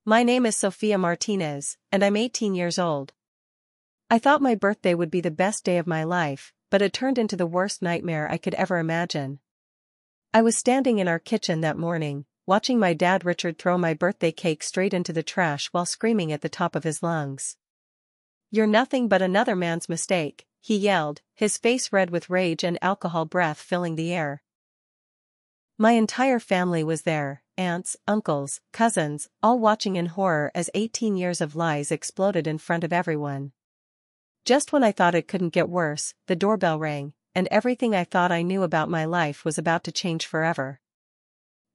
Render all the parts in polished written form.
My name is Sofia Martinez, and I'm 18 years old. I thought my birthday would be the best day of my life, but it turned into the worst nightmare I could ever imagine. I was standing in our kitchen that morning, watching my dad Richard throw my birthday cake straight into the trash while screaming at the top of his lungs. "You're nothing but another man's mistake," he yelled, his face red with rage and alcohol breath filling the air. My entire family was there, aunts, uncles, cousins, all watching in horror as 18 years of lies exploded in front of everyone. Just when I thought it couldn't get worse, the doorbell rang, and everything I thought I knew about my life was about to change forever.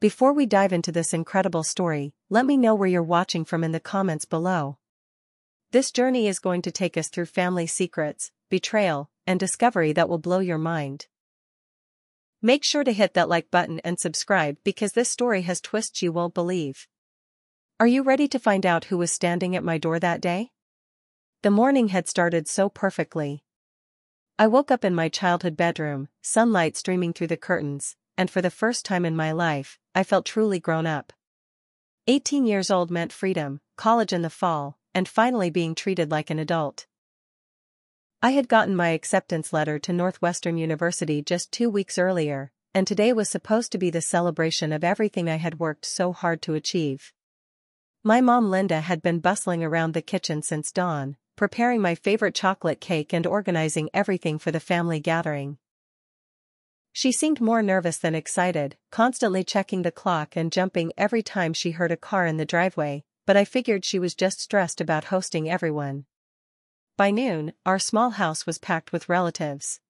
Before we dive into this incredible story, let me know where you're watching from in the comments below. This journey is going to take us through family secrets, betrayal, and discovery that will blow your mind. Make sure to hit that like button and subscribe because this story has twists you won't believe. Are you ready to find out who was standing at my door that day? The morning had started so perfectly. I woke up in my childhood bedroom, sunlight streaming through the curtains, and for the first time in my life, I felt truly grown up. 18 years old meant freedom, college in the fall, and finally being treated like an adult. I had gotten my acceptance letter to Northwestern University just 2 weeks earlier, and today was supposed to be the celebration of everything I had worked so hard to achieve. My mom Linda had been bustling around the kitchen since dawn, preparing my favorite chocolate cake and organizing everything for the family gathering. She seemed more nervous than excited, constantly checking the clock and jumping every time she heard a car in the driveway, but I figured she was just stressed about hosting everyone. By noon, our small house was packed with relatives.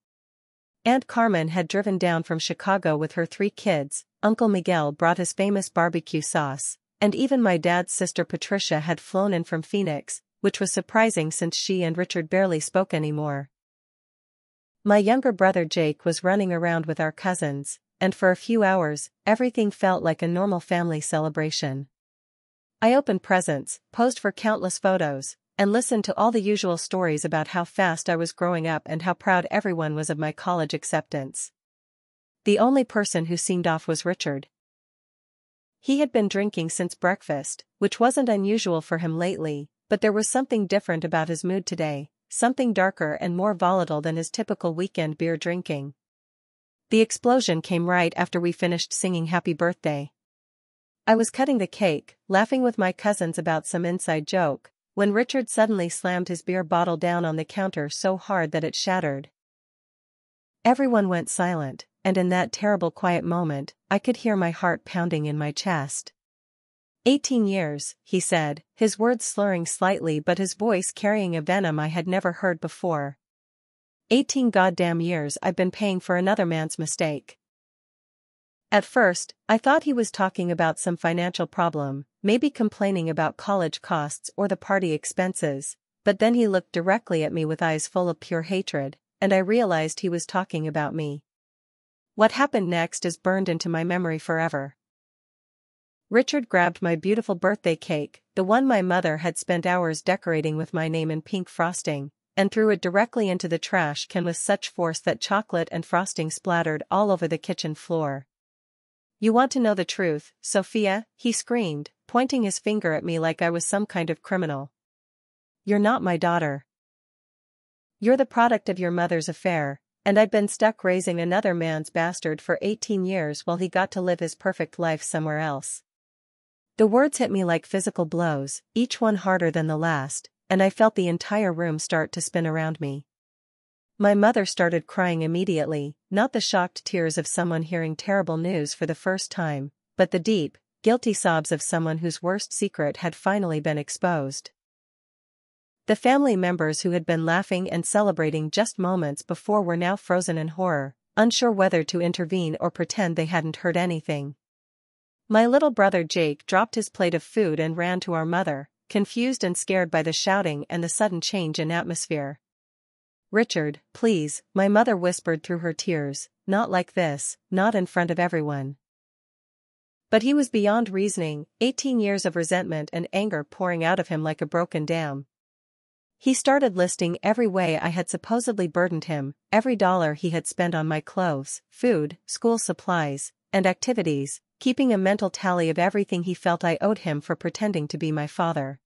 Aunt Carmen had driven down from Chicago with her 3 kids, Uncle Miguel brought his famous barbecue sauce, and even my dad's sister Patricia had flown in from Phoenix, which was surprising since she and Richard barely spoke anymore. My younger brother Jake was running around with our cousins, and for a few hours, everything felt like a normal family celebration. I opened presents, posed for countless photos, and listened to all the usual stories about how fast I was growing up and how proud everyone was of my college acceptance. The only person who seemed off was Richard. He had been drinking since breakfast, which wasn't unusual for him lately, but there was something different about his mood today, something darker and more volatile than his typical weekend beer drinking. The explosion came right after we finished singing Happy Birthday. I was cutting the cake, laughing with my cousins about some inside joke, when Richard suddenly slammed his beer bottle down on the counter so hard that it shattered. Everyone went silent, and in that terrible quiet moment, I could hear my heart pounding in my chest. 18 years, he said, his words slurring slightly but his voice carrying a venom I had never heard before. 18 goddamn years I've been paying for another man's mistake. At first, I thought he was talking about some financial problem, maybe complaining about college costs or the party expenses, but then he looked directly at me with eyes full of pure hatred, and I realized he was talking about me. What happened next is burned into my memory forever. Richard grabbed my beautiful birthday cake, the one my mother had spent hours decorating with my name in pink frosting, and threw it directly into the trash can with such force that chocolate and frosting splattered all over the kitchen floor. "You want to know the truth, Sophia?" he screamed, pointing his finger at me like I was some kind of criminal. "You're not my daughter. You're the product of your mother's affair, and I've been stuck raising another man's bastard for 18 years while he got to live his perfect life somewhere else." The words hit me like physical blows, each one harder than the last, and I felt the entire room start to spin around me. My mother started crying immediately, not the shocked tears of someone hearing terrible news for the first time, but the deep, guilty sobs of someone whose worst secret had finally been exposed. The family members who had been laughing and celebrating just moments before were now frozen in horror, unsure whether to intervene or pretend they hadn't heard anything. My little brother Jake dropped his plate of food and ran to our mother, confused and scared by the shouting and the sudden change in atmosphere. "Richard, please," my mother whispered through her tears, "not like this, not in front of everyone." But he was beyond reasoning, 18 years of resentment and anger pouring out of him like a broken dam. He started listing every way I had supposedly burdened him, every dollar he had spent on my clothes, food, school supplies, and activities, keeping a mental tally of everything he felt I owed him for pretending to be my father.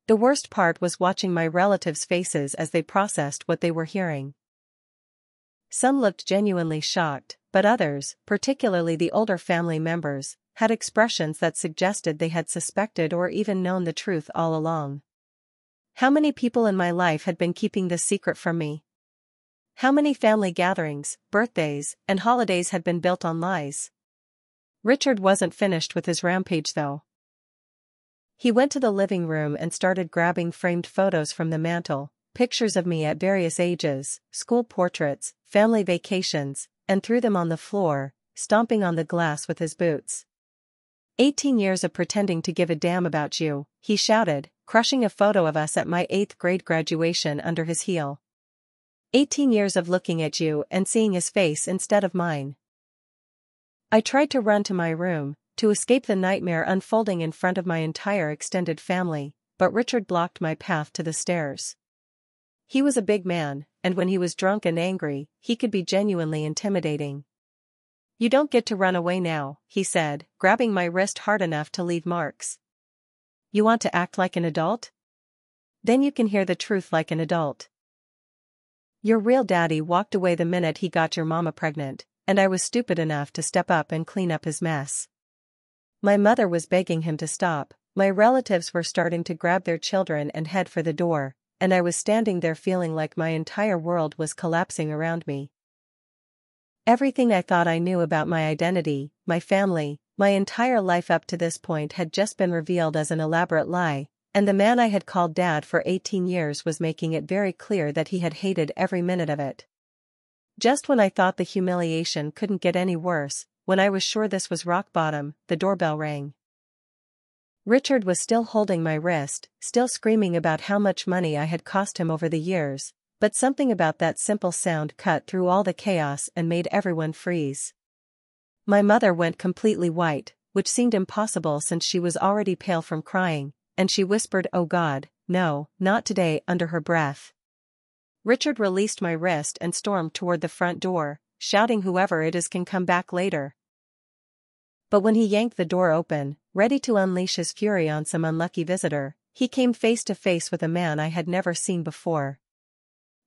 The worst part was watching my relatives' faces as they processed what they were hearing. Some looked genuinely shocked, but others, particularly the older family members, had expressions that suggested they had suspected or even known the truth all along. How many people in my life had been keeping this secret from me? How many family gatherings, birthdays, and holidays had been built on lies? Richard wasn't finished with his rampage though. He went to the living room and started grabbing framed photos from the mantel, pictures of me at various ages, school portraits, family vacations, and threw them on the floor, stomping on the glass with his boots. 18 years of pretending to give a damn about you, he shouted, crushing a photo of us at my 8th grade graduation under his heel. 18 years of looking at you and seeing his face instead of mine. I tried to run to my room, to escape the nightmare unfolding in front of my entire extended family, but Richard blocked my path to the stairs. He was a big man, and when he was drunk and angry, he could be genuinely intimidating. "You don't get to run away now," he said, grabbing my wrist hard enough to leave marks. "You want to act like an adult? Then you can hear the truth like an adult. Your real daddy walked away the minute he got your mama pregnant, and I was stupid enough to step up and clean up his mess." My mother was begging him to stop, my relatives were starting to grab their children and head for the door, and I was standing there feeling like my entire world was collapsing around me. Everything I thought I knew about my identity, my family, my entire life up to this point had just been revealed as an elaborate lie, and the man I had called Dad for 18 years was making it very clear that he had hated every minute of it. Just when I thought the humiliation couldn't get any worse, when I was sure this was rock bottom, the doorbell rang. Richard was still holding my wrist, still screaming about how much money I had cost him over the years, but something about that simple sound cut through all the chaos and made everyone freeze. My mother went completely white, which seemed impossible since she was already pale from crying, and she whispered, "Oh God, no, not today," under her breath. Richard released my wrist and stormed toward the front door, shouting, "Whoever it is can come back later." But when he yanked the door open, ready to unleash his fury on some unlucky visitor, he came face to face with a man I had never seen before.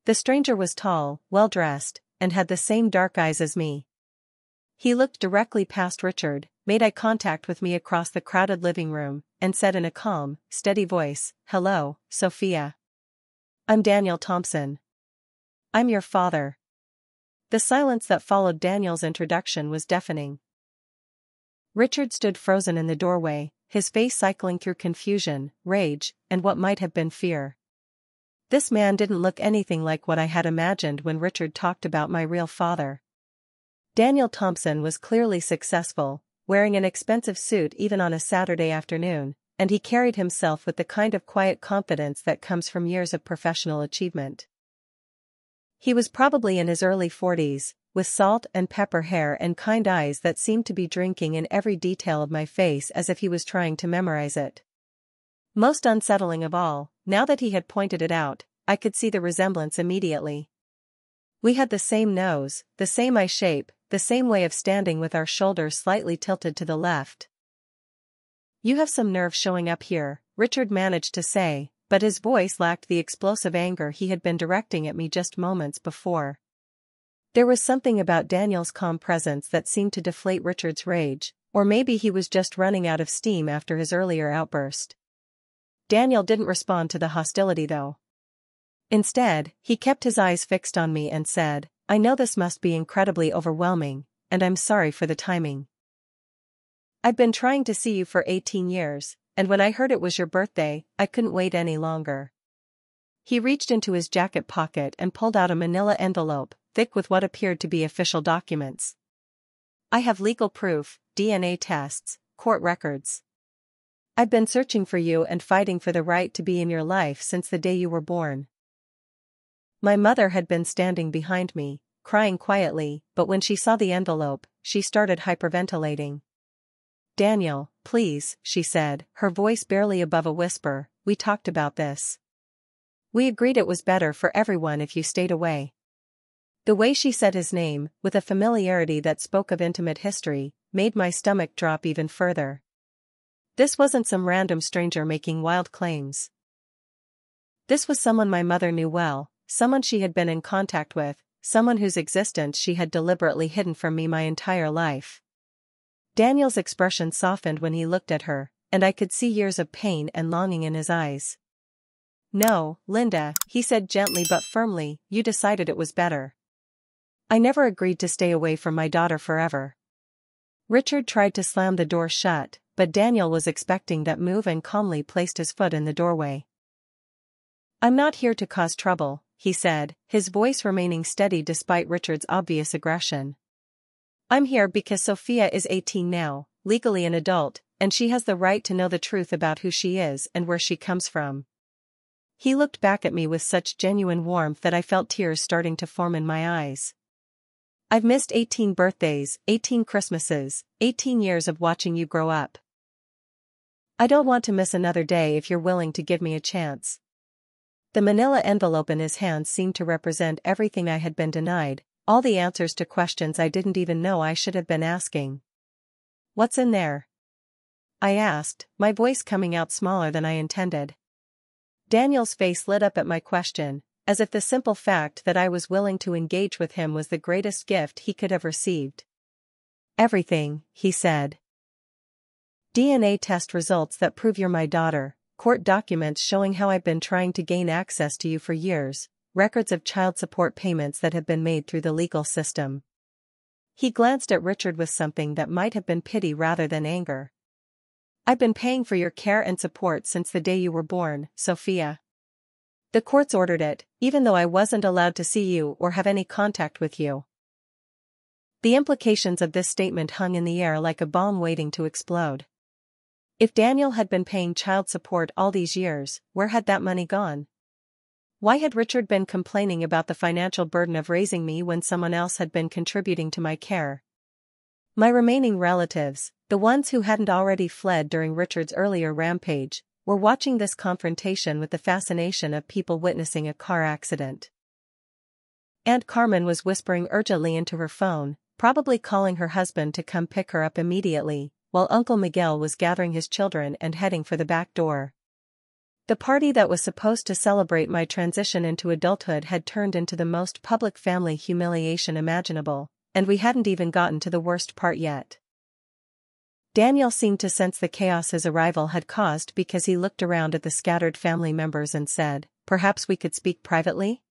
The stranger was tall, well-dressed, and had the same dark eyes as me. He looked directly past Richard, made eye contact with me across the crowded living room, and said in a calm, steady voice, "Hello, Sophia. I'm Daniel Thompson. I'm your father." The silence that followed Daniel's introduction was deafening. Richard stood frozen in the doorway, his face cycling through confusion, rage, and what might have been fear. This man didn't look anything like what I had imagined when Richard talked about my real father. Daniel Thompson was clearly successful, wearing an expensive suit even on a Saturday afternoon, and he carried himself with the kind of quiet confidence that comes from years of professional achievement. He was probably in his early 40s, with salt and pepper hair and kind eyes that seemed to be drinking in every detail of my face as if he was trying to memorize it. Most unsettling of all, now that he had pointed it out, I could see the resemblance immediately. We had the same nose, the same eye shape, the same way of standing with our shoulders slightly tilted to the left. "You have some nerve showing up here," Richard managed to say, but his voice lacked the explosive anger he had been directing at me just moments before. There was something about Daniel's calm presence that seemed to deflate Richard's rage, or maybe he was just running out of steam after his earlier outburst. Daniel didn't respond to the hostility though. Instead, he kept his eyes fixed on me and said, "I know this must be incredibly overwhelming, and I'm sorry for the timing. I've been trying to see you for 18 years, and when I heard it was your birthday, I couldn't wait any longer." He reached into his jacket pocket and pulled out a manila envelope, thick with what appeared to be official documents. "I have legal proof, DNA tests, court records. I've been searching for you and fighting for the right to be in your life since the day you were born." My mother had been standing behind me, crying quietly, but when she saw the envelope, she started hyperventilating. "Daniel, please," she said, her voice barely above a whisper, "we talked about this. We agreed it was better for everyone if you stayed away. The way she said his name, with a familiarity that spoke of intimate history, made my stomach drop even further. This wasn't some random stranger making wild claims. This was someone my mother knew well, someone she had been in contact with, someone whose existence she had deliberately hidden from me my entire life. Daniel's expression softened when he looked at her, and I could see years of pain and longing in his eyes. "No, Linda," he said gently but firmly, "you decided it was better. I never agreed to stay away from my daughter forever." Richard tried to slam the door shut, but Daniel was expecting that move and calmly placed his foot in the doorway. "I'm not here to cause trouble," he said, his voice remaining steady despite Richard's obvious aggression. "I'm here because Sophia is 18 now, legally an adult, and she has the right to know the truth about who she is and where she comes from." He looked back at me with such genuine warmth that I felt tears starting to form in my eyes. "I've missed 18 birthdays, 18 Christmases, 18 years of watching you grow up. I don't want to miss another day if you're willing to give me a chance." The manila envelope in his hands seemed to represent everything I had been denied, all the answers to questions I didn't even know I should have been asking. "What's in there?" I asked, my voice coming out smaller than I intended. Daniel's face lit up at my question, as if the simple fact that I was willing to engage with him was the greatest gift he could have received. "Everything," he said. "DNA test results that prove you're my daughter, court documents showing how I've been trying to gain access to you for years, records of child support payments that have been made through the legal system." He glanced at Richard with something that might have been pity rather than anger. "I've been paying for your care and support since the day you were born, Sophia. The courts ordered it, even though I wasn't allowed to see you or have any contact with you." The implications of this statement hung in the air like a bomb waiting to explode. If Daniel had been paying child support all these years, where had that money gone? Why had Richard been complaining about the financial burden of raising me when someone else had been contributing to my care? My remaining relatives, the ones who hadn't already fled during Richard's earlier rampage, were watching this confrontation with the fascination of people witnessing a car accident. Aunt Carmen was whispering urgently into her phone, probably calling her husband to come pick her up immediately, while Uncle Miguel was gathering his children and heading for the back door. The party that was supposed to celebrate my transition into adulthood had turned into the most public family humiliation imaginable, and we hadn't even gotten to the worst part yet. Daniel seemed to sense the chaos his arrival had caused because he looked around at the scattered family members and said, "Perhaps we could speak privately?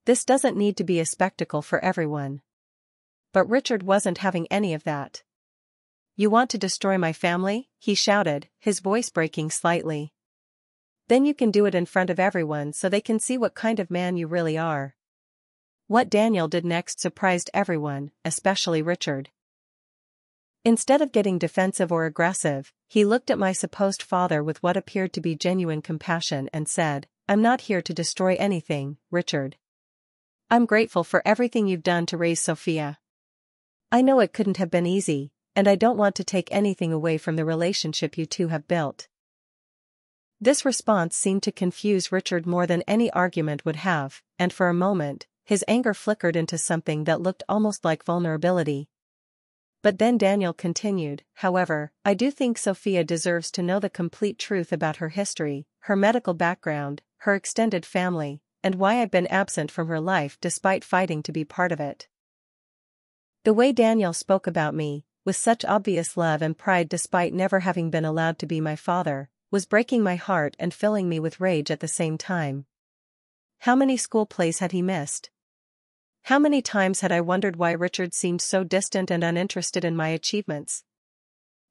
This doesn't need to be a spectacle for everyone." But Richard wasn't having any of that. "You want to destroy my family?" he shouted, his voice breaking slightly. "Then you can do it in front of everyone so they can see what kind of man you really are." What Daniel did next surprised everyone, especially Richard. Instead of getting defensive or aggressive, he looked at my supposed father with what appeared to be genuine compassion and said, "I'm not here to destroy anything, Richard. I'm grateful for everything you've done to raise Sophia. I know it couldn't have been easy, and I don't want to take anything away from the relationship you two have built." This response seemed to confuse Richard more than any argument would have, and for a moment, his anger flickered into something that looked almost like vulnerability. But then Daniel continued, "However, I do think Sophia deserves to know the complete truth about her history, her medical background, her extended family, and why I've been absent from her life despite fighting to be part of it." The way Daniel spoke about me, with such obvious love and pride despite never having been allowed to be my father, was breaking my heart and filling me with rage at the same time. How many school plays had he missed? How many times had I wondered why Richard seemed so distant and uninterested in my achievements?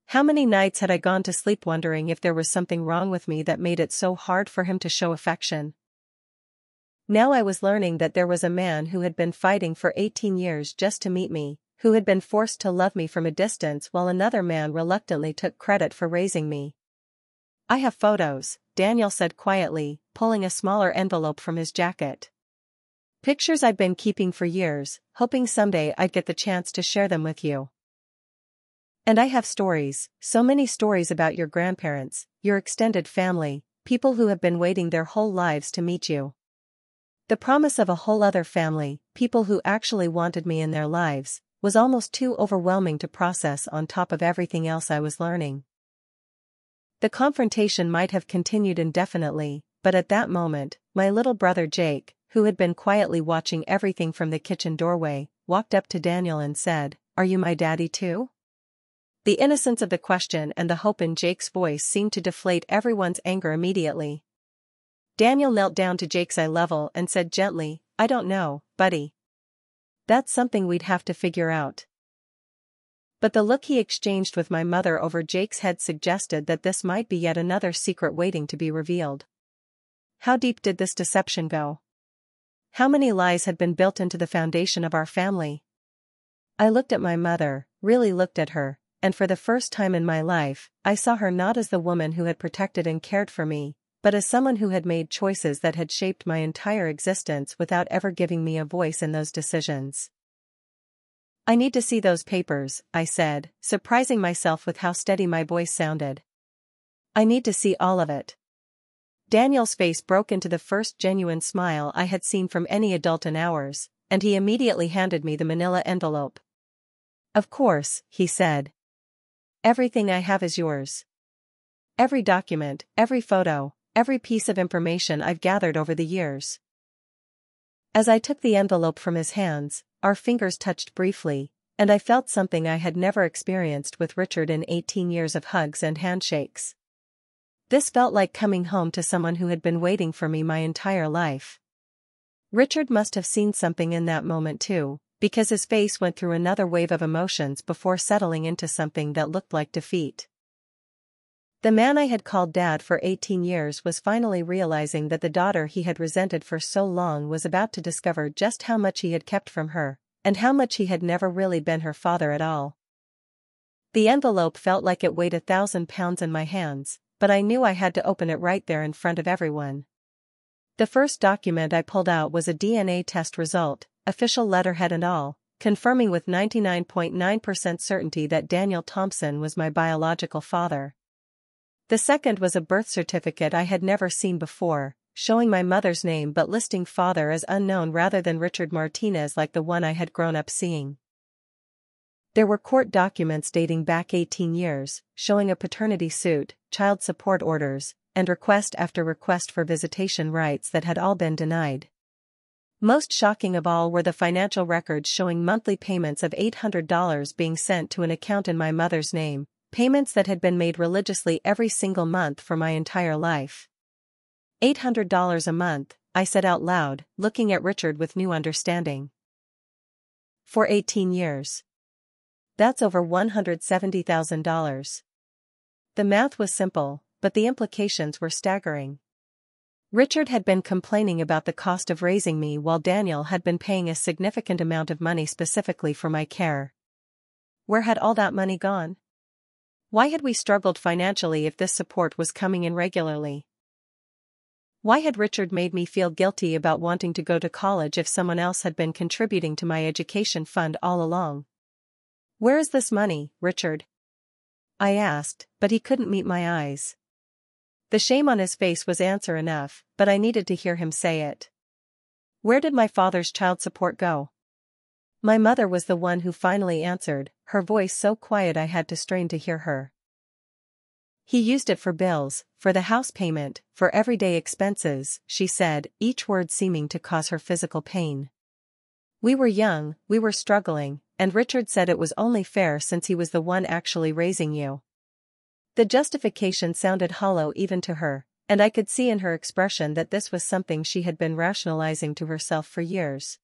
How many nights had I gone to sleep wondering if there was something wrong with me that made it so hard for him to show affection? Now I was learning that there was a man who had been fighting for 18 years just to meet me, who had been forced to love me from a distance while another man reluctantly took credit for raising me. "I have photos," Daniel said quietly, pulling a smaller envelope from his jacket. "Pictures I've been keeping for years, hoping someday I'd get the chance to share them with you. And I have stories, so many stories about your grandparents, your extended family, people who have been waiting their whole lives to meet you. The promise of a whole other family, people who actually wanted me in their lives, was almost too overwhelming to process on top of everything else I was learning. The confrontation might have continued indefinitely, but at that moment, my little brother Jake, who had been quietly watching everything from the kitchen doorway, walked up to Daniel and said, "Are you my daddy too?" The innocence of the question and the hope in Jake's voice seemed to deflate everyone's anger immediately. Daniel knelt down to Jake's eye level and said gently, "I don't know, buddy. That's something we'd have to figure out." But the look he exchanged with my mother over Jake's head suggested that this might be yet another secret waiting to be revealed. How deep did this deception go? How many lies had been built into the foundation of our family? I looked at my mother, really looked at her, and for the first time in my life, I saw her not as the woman who had protected and cared for me, but as someone who had made choices that had shaped my entire existence without ever giving me a voice in those decisions. "I need to see those papers," I said, surprising myself with how steady my voice sounded. "I need to see all of it." Daniel's face broke into the first genuine smile I had seen from any adult in hours, and he immediately handed me the manila envelope. "Of course," he said. "Everything I have is yours. Every document, every photo, every piece of information I've gathered over the years." As I took the envelope from his hands, our fingers touched briefly, and I felt something I had never experienced with Richard in 18 years of hugs and handshakes. This felt like coming home to someone who had been waiting for me my entire life. Richard must have seen something in that moment too, because his face went through another wave of emotions before settling into something that looked like defeat. The man I had called Dad for 18 years was finally realizing that the daughter he had resented for so long was about to discover just how much he had kept from her, and how much he had never really been her father at all. The envelope felt like it weighed 1,000 pounds in my hands, but I knew I had to open it right there in front of everyone. The first document I pulled out was a DNA test result, official letterhead and all, confirming with 99.9% certainty that Daniel Thompson was my biological father. The second was a birth certificate I had never seen before, showing my mother's name but listing father as unknown rather than Richard Martinez like the one I had grown up seeing. There were court documents dating back 18 years, showing a paternity suit, child support orders, and request after request for visitation rights that had all been denied. Most shocking of all were the financial records showing monthly payments of $800 being sent to an account in my mother's name, payments that had been made religiously every single month for my entire life. $800 a month, I said out loud, looking at Richard with new understanding. For 18 years. That's over $170,000. The math was simple, but the implications were staggering. Richard had been complaining about the cost of raising me while Daniel had been paying a significant amount of money specifically for my care. Where had all that money gone? Why had we struggled financially if this support was coming in regularly? Why had Richard made me feel guilty about wanting to go to college if someone else had been contributing to my education fund all along? "Where is this money, Richard?" I asked, but he couldn't meet my eyes. The shame on his face was answer enough, but I needed to hear him say it. "Where did my father's child support go?" My mother was the one who finally answered, her voice so quiet I had to strain to hear her. "He used it for bills, for the house payment, for everyday expenses," she said, each word seeming to cause her physical pain. "We were young, we were struggling, and Richard said it was only fair since he was the one actually raising you." The justification sounded hollow even to her, and I could see in her expression that this was something she had been rationalizing to herself for years.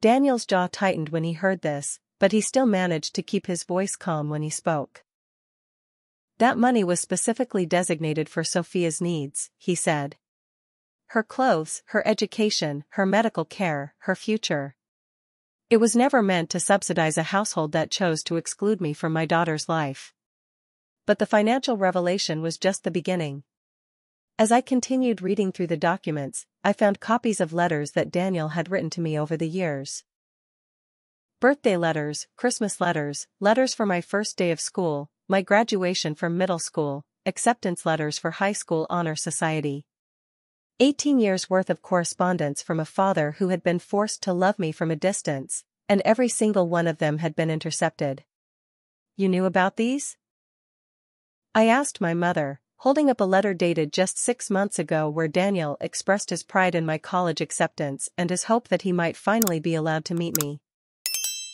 Daniel's jaw tightened when he heard this, but he still managed to keep his voice calm when he spoke. "That money was specifically designated for Sophia's needs," he said. "Her clothes, her education, her medical care, her future. It was never meant to subsidize a household that chose to exclude me from my daughter's life." But the financial revelation was just the beginning. As I continued reading through the documents, I found copies of letters that Daniel had written to me over the years. Birthday letters, Christmas letters, letters for my first day of school, my graduation from middle school, acceptance letters for high school honor society. 18 years worth of correspondence from a father who had been forced to love me from a distance, and every single one of them had been intercepted. You knew about these? I asked my mother, holding up a letter dated just 6 months ago where Daniel expressed his pride in my college acceptance and his hope that he might finally be allowed to meet me.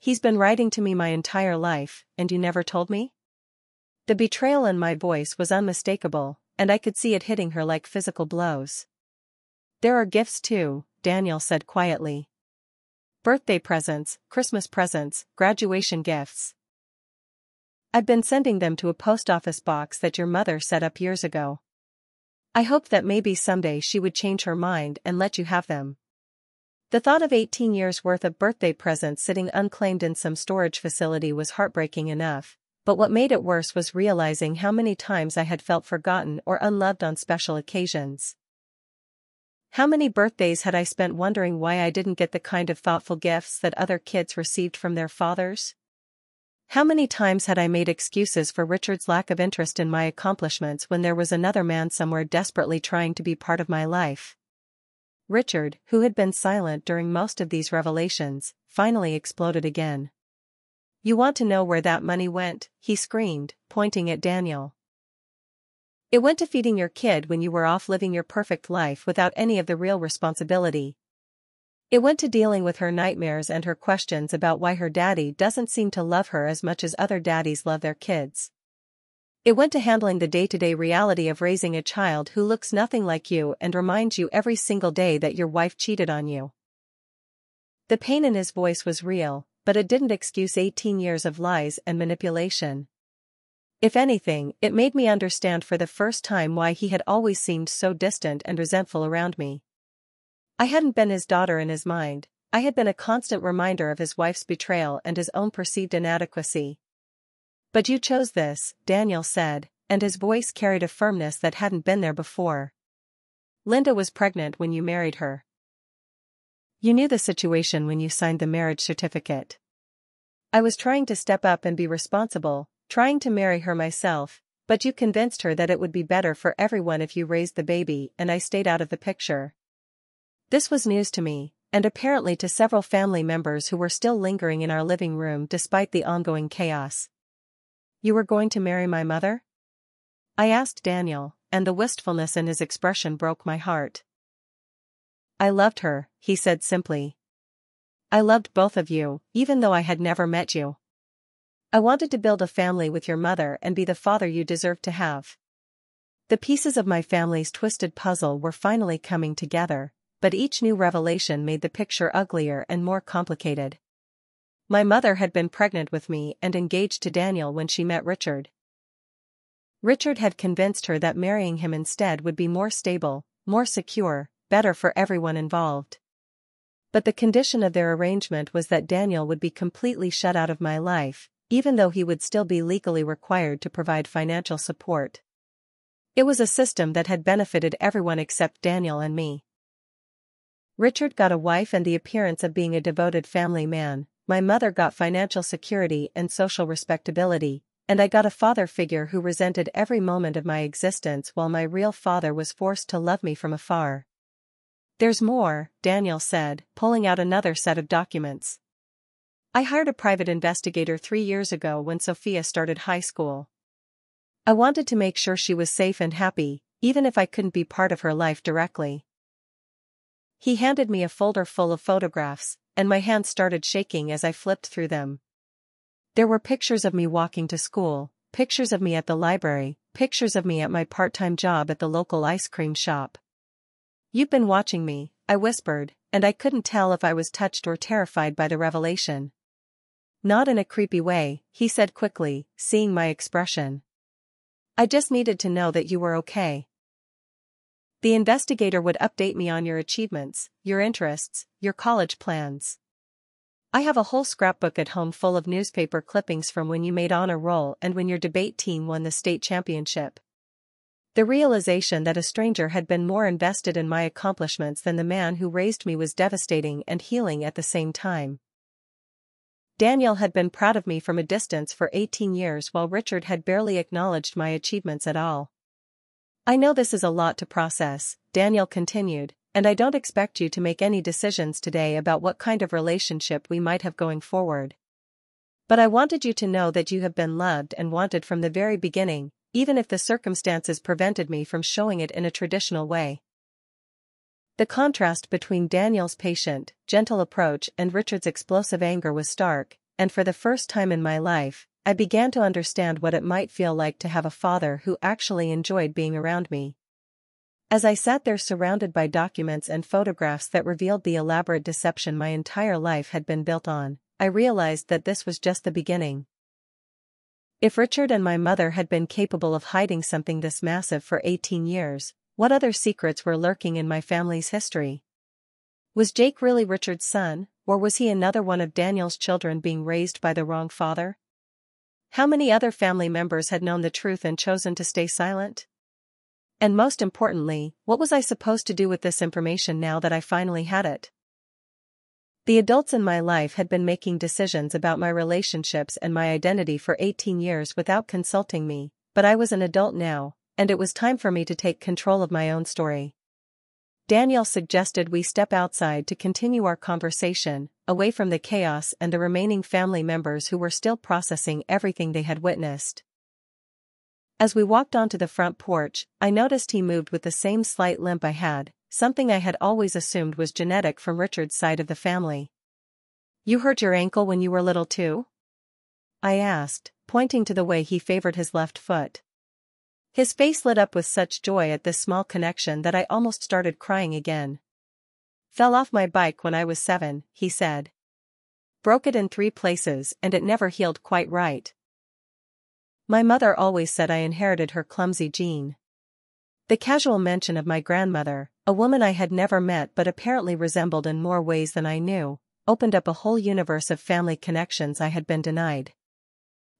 He's been writing to me my entire life, and you never told me? The betrayal in my voice was unmistakable, and I could see it hitting her like physical blows. There are gifts too, Daniel said quietly. Birthday presents, Christmas presents, graduation gifts. I've been sending them to a post office box that your mother set up years ago. I hoped that maybe someday she would change her mind and let you have them. The thought of 18 years worth of birthday presents sitting unclaimed in some storage facility was heartbreaking enough, but what made it worse was realizing how many times I had felt forgotten or unloved on special occasions. How many birthdays had I spent wondering why I didn't get the kind of thoughtful gifts that other kids received from their fathers? How many times had I made excuses for Richard's lack of interest in my accomplishments when there was another man somewhere desperately trying to be part of my life? Richard, who had been silent during most of these revelations, finally exploded again. You want to know where that money went? He screamed, pointing at Daniel. It went to feeding your kid when you were off living your perfect life without any of the real responsibility. It went to dealing with her nightmares and her questions about why her daddy doesn't seem to love her as much as other daddies love their kids. It went to handling the day-to-day reality of raising a child who looks nothing like you and reminds you every single day that your wife cheated on you. The pain in his voice was real, but it didn't excuse 18 years of lies and manipulation. If anything, it made me understand for the first time why he had always seemed so distant and resentful around me. I hadn't been his daughter in his mind, I had been a constant reminder of his wife's betrayal and his own perceived inadequacy. But you chose this, Daniel said, and his voice carried a firmness that hadn't been there before. Linda was pregnant when you married her. You knew the situation when you signed the marriage certificate. I was trying to step up and be responsible, trying to marry her myself, but you convinced her that it would be better for everyone if you raised the baby and I stayed out of the picture. This was news to me, and apparently to several family members who were still lingering in our living room despite the ongoing chaos. You were going to marry my mother? I asked Daniel, and the wistfulness in his expression broke my heart. I loved her, he said simply. I loved both of you, even though I had never met you. I wanted to build a family with your mother and be the father you deserved to have. The pieces of my family's twisted puzzle were finally coming together, but each new revelation made the picture uglier and more complicated. My mother had been pregnant with me and engaged to Daniel when she met Richard. Richard had convinced her that marrying him instead would be more stable, more secure, better for everyone involved. But the condition of their arrangement was that Daniel would be completely shut out of my life, even though he would still be legally required to provide financial support. It was a system that had benefited everyone except Daniel and me. Richard got a wife and the appearance of being a devoted family man, my mother got financial security and social respectability, and I got a father figure who resented every moment of my existence while my real father was forced to love me from afar. There's more, Daniel said, pulling out another set of documents. I hired a private investigator 3 years ago when Sophia started high school. I wanted to make sure she was safe and happy, even if I couldn't be part of her life directly. He handed me a folder full of photographs, and my hands started shaking as I flipped through them. There were pictures of me walking to school, pictures of me at the library, pictures of me at my part-time job at the local ice cream shop. You've been watching me, I whispered, and I couldn't tell if I was touched or terrified by the revelation. Not in a creepy way, he said quickly, seeing my expression. I just needed to know that you were okay. The investigator would update me on your achievements, your interests, your college plans. I have a whole scrapbook at home full of newspaper clippings from when you made honor roll and when your debate team won the state championship. The realization that a stranger had been more invested in my accomplishments than the man who raised me was devastating and healing at the same time. Daniel had been proud of me from a distance for 18 years while Richard had barely acknowledged my achievements at all. I know this is a lot to process, Daniel continued, and I don't expect you to make any decisions today about what kind of relationship we might have going forward. But I wanted you to know that you have been loved and wanted from the very beginning, even if the circumstances prevented me from showing it in a traditional way. The contrast between Daniel's patient, gentle approach and Richard's explosive anger was stark, and for the first time in my life, I began to understand what it might feel like to have a father who actually enjoyed being around me. As I sat there surrounded by documents and photographs that revealed the elaborate deception my entire life had been built on, I realized that this was just the beginning. If Richard and my mother had been capable of hiding something this massive for 18 years, what other secrets were lurking in my family's history? Was Jake really Richard's son, or was he another one of Daniel's children being raised by the wrong father? How many other family members had known the truth and chosen to stay silent? And most importantly, what was I supposed to do with this information now that I finally had it? The adults in my life had been making decisions about my relationships and my identity for 18 years without consulting me, but I was an adult now, and it was time for me to take control of my own story. Daniel suggested we step outside to continue our conversation, away from the chaos and the remaining family members who were still processing everything they had witnessed. As we walked onto the front porch, I noticed he moved with the same slight limp I had, something I had always assumed was genetic from Richard's side of the family. "You hurt your ankle when you were little too?" I asked, pointing to the way he favored his left foot. His face lit up with such joy at this small connection that I almost started crying again. "Fell off my bike when I was 7, he said. Broke it in 3 places and it never healed quite right. My mother always said I inherited her clumsy gene." The casual mention of my grandmother, a woman I had never met but apparently resembled in more ways than I knew, opened up a whole universe of family connections I had been denied.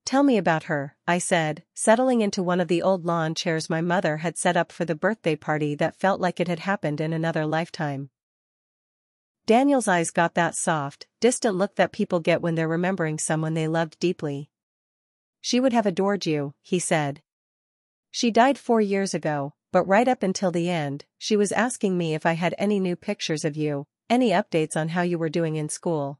"Tell me about her," I said, settling into one of the old lawn chairs my mother had set up for the birthday party that felt like it had happened in another lifetime. Daniel's eyes got that soft, distant look that people get when they're remembering someone they loved deeply. "She would have adored you," he said. "She died 4 years ago, but right up until the end, she was asking me if I had any new pictures of you, any updates on how you were doing in school.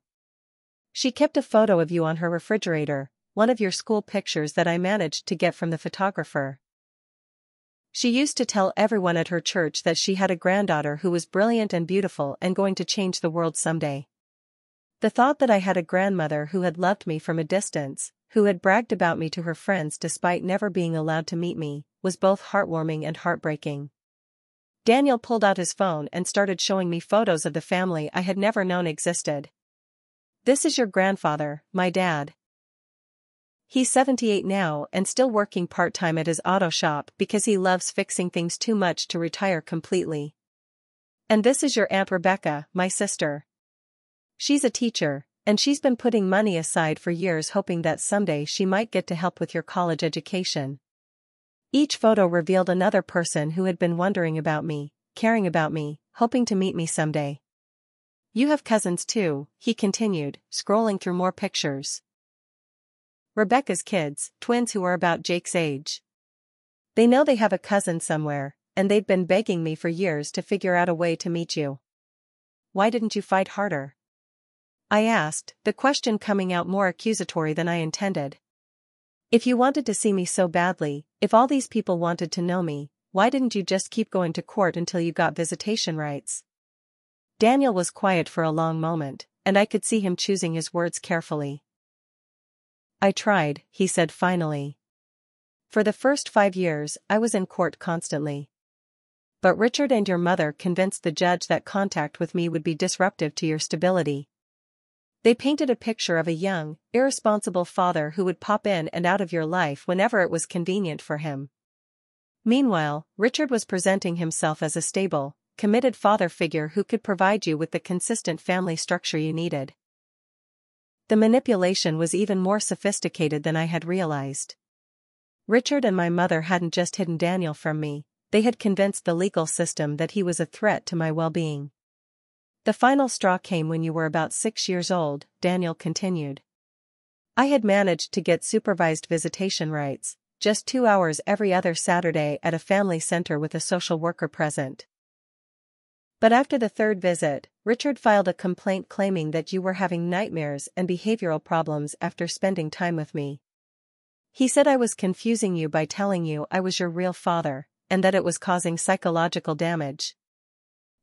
She kept a photo of you on her refrigerator, one of your school pictures that I managed to get from the photographer. She used to tell everyone at her church that she had a granddaughter who was brilliant and beautiful and going to change the world someday." The thought that I had a grandmother who had loved me from a distance, who had bragged about me to her friends despite never being allowed to meet me, was both heartwarming and heartbreaking. Daniel pulled out his phone and started showing me photos of the family I had never known existed. "This is your grandfather, my dad. He's 78 now and still working part-time at his auto shop because he loves fixing things too much to retire completely. And this is your Aunt Rebecca, my sister. She's a teacher, and she's been putting money aside for years hoping that someday she might get to help with your college education." Each photo revealed another person who had been wondering about me, caring about me, hoping to meet me someday. "You have cousins too," he continued, scrolling through more pictures. "Rebecca's kids, twins who are about Jake's age. They know they have a cousin somewhere, and they've been begging me for years to figure out a way to meet you. Why didn't you fight harder?" I asked, the question coming out more accusatory than I intended. "If you wanted to see me so badly, if all these people wanted to know me, why didn't you just keep going to court until you got visitation rights?" Daniel was quiet for a long moment, and I could see him choosing his words carefully. "I tried," he said finally. "For the first 5 years, I was in court constantly. But Richard and your mother convinced the judge that contact with me would be disruptive to your stability. They painted a picture of a young, irresponsible father who would pop in and out of your life whenever it was convenient for him. Meanwhile, Richard was presenting himself as a stable, committed father figure who could provide you with the consistent family structure you needed." The manipulation was even more sophisticated than I had realized. Richard and my mother hadn't just hidden Daniel from me, they had convinced the legal system that he was a threat to my well-being. "The final straw came when you were about 6 years old," Daniel continued. "I had managed to get supervised visitation rights, just 2 hours every other Saturday at a family center with a social worker present. But after the third visit, Richard filed a complaint claiming that you were having nightmares and behavioral problems after spending time with me. He said I was confusing you by telling you I was your real father, and that it was causing psychological damage.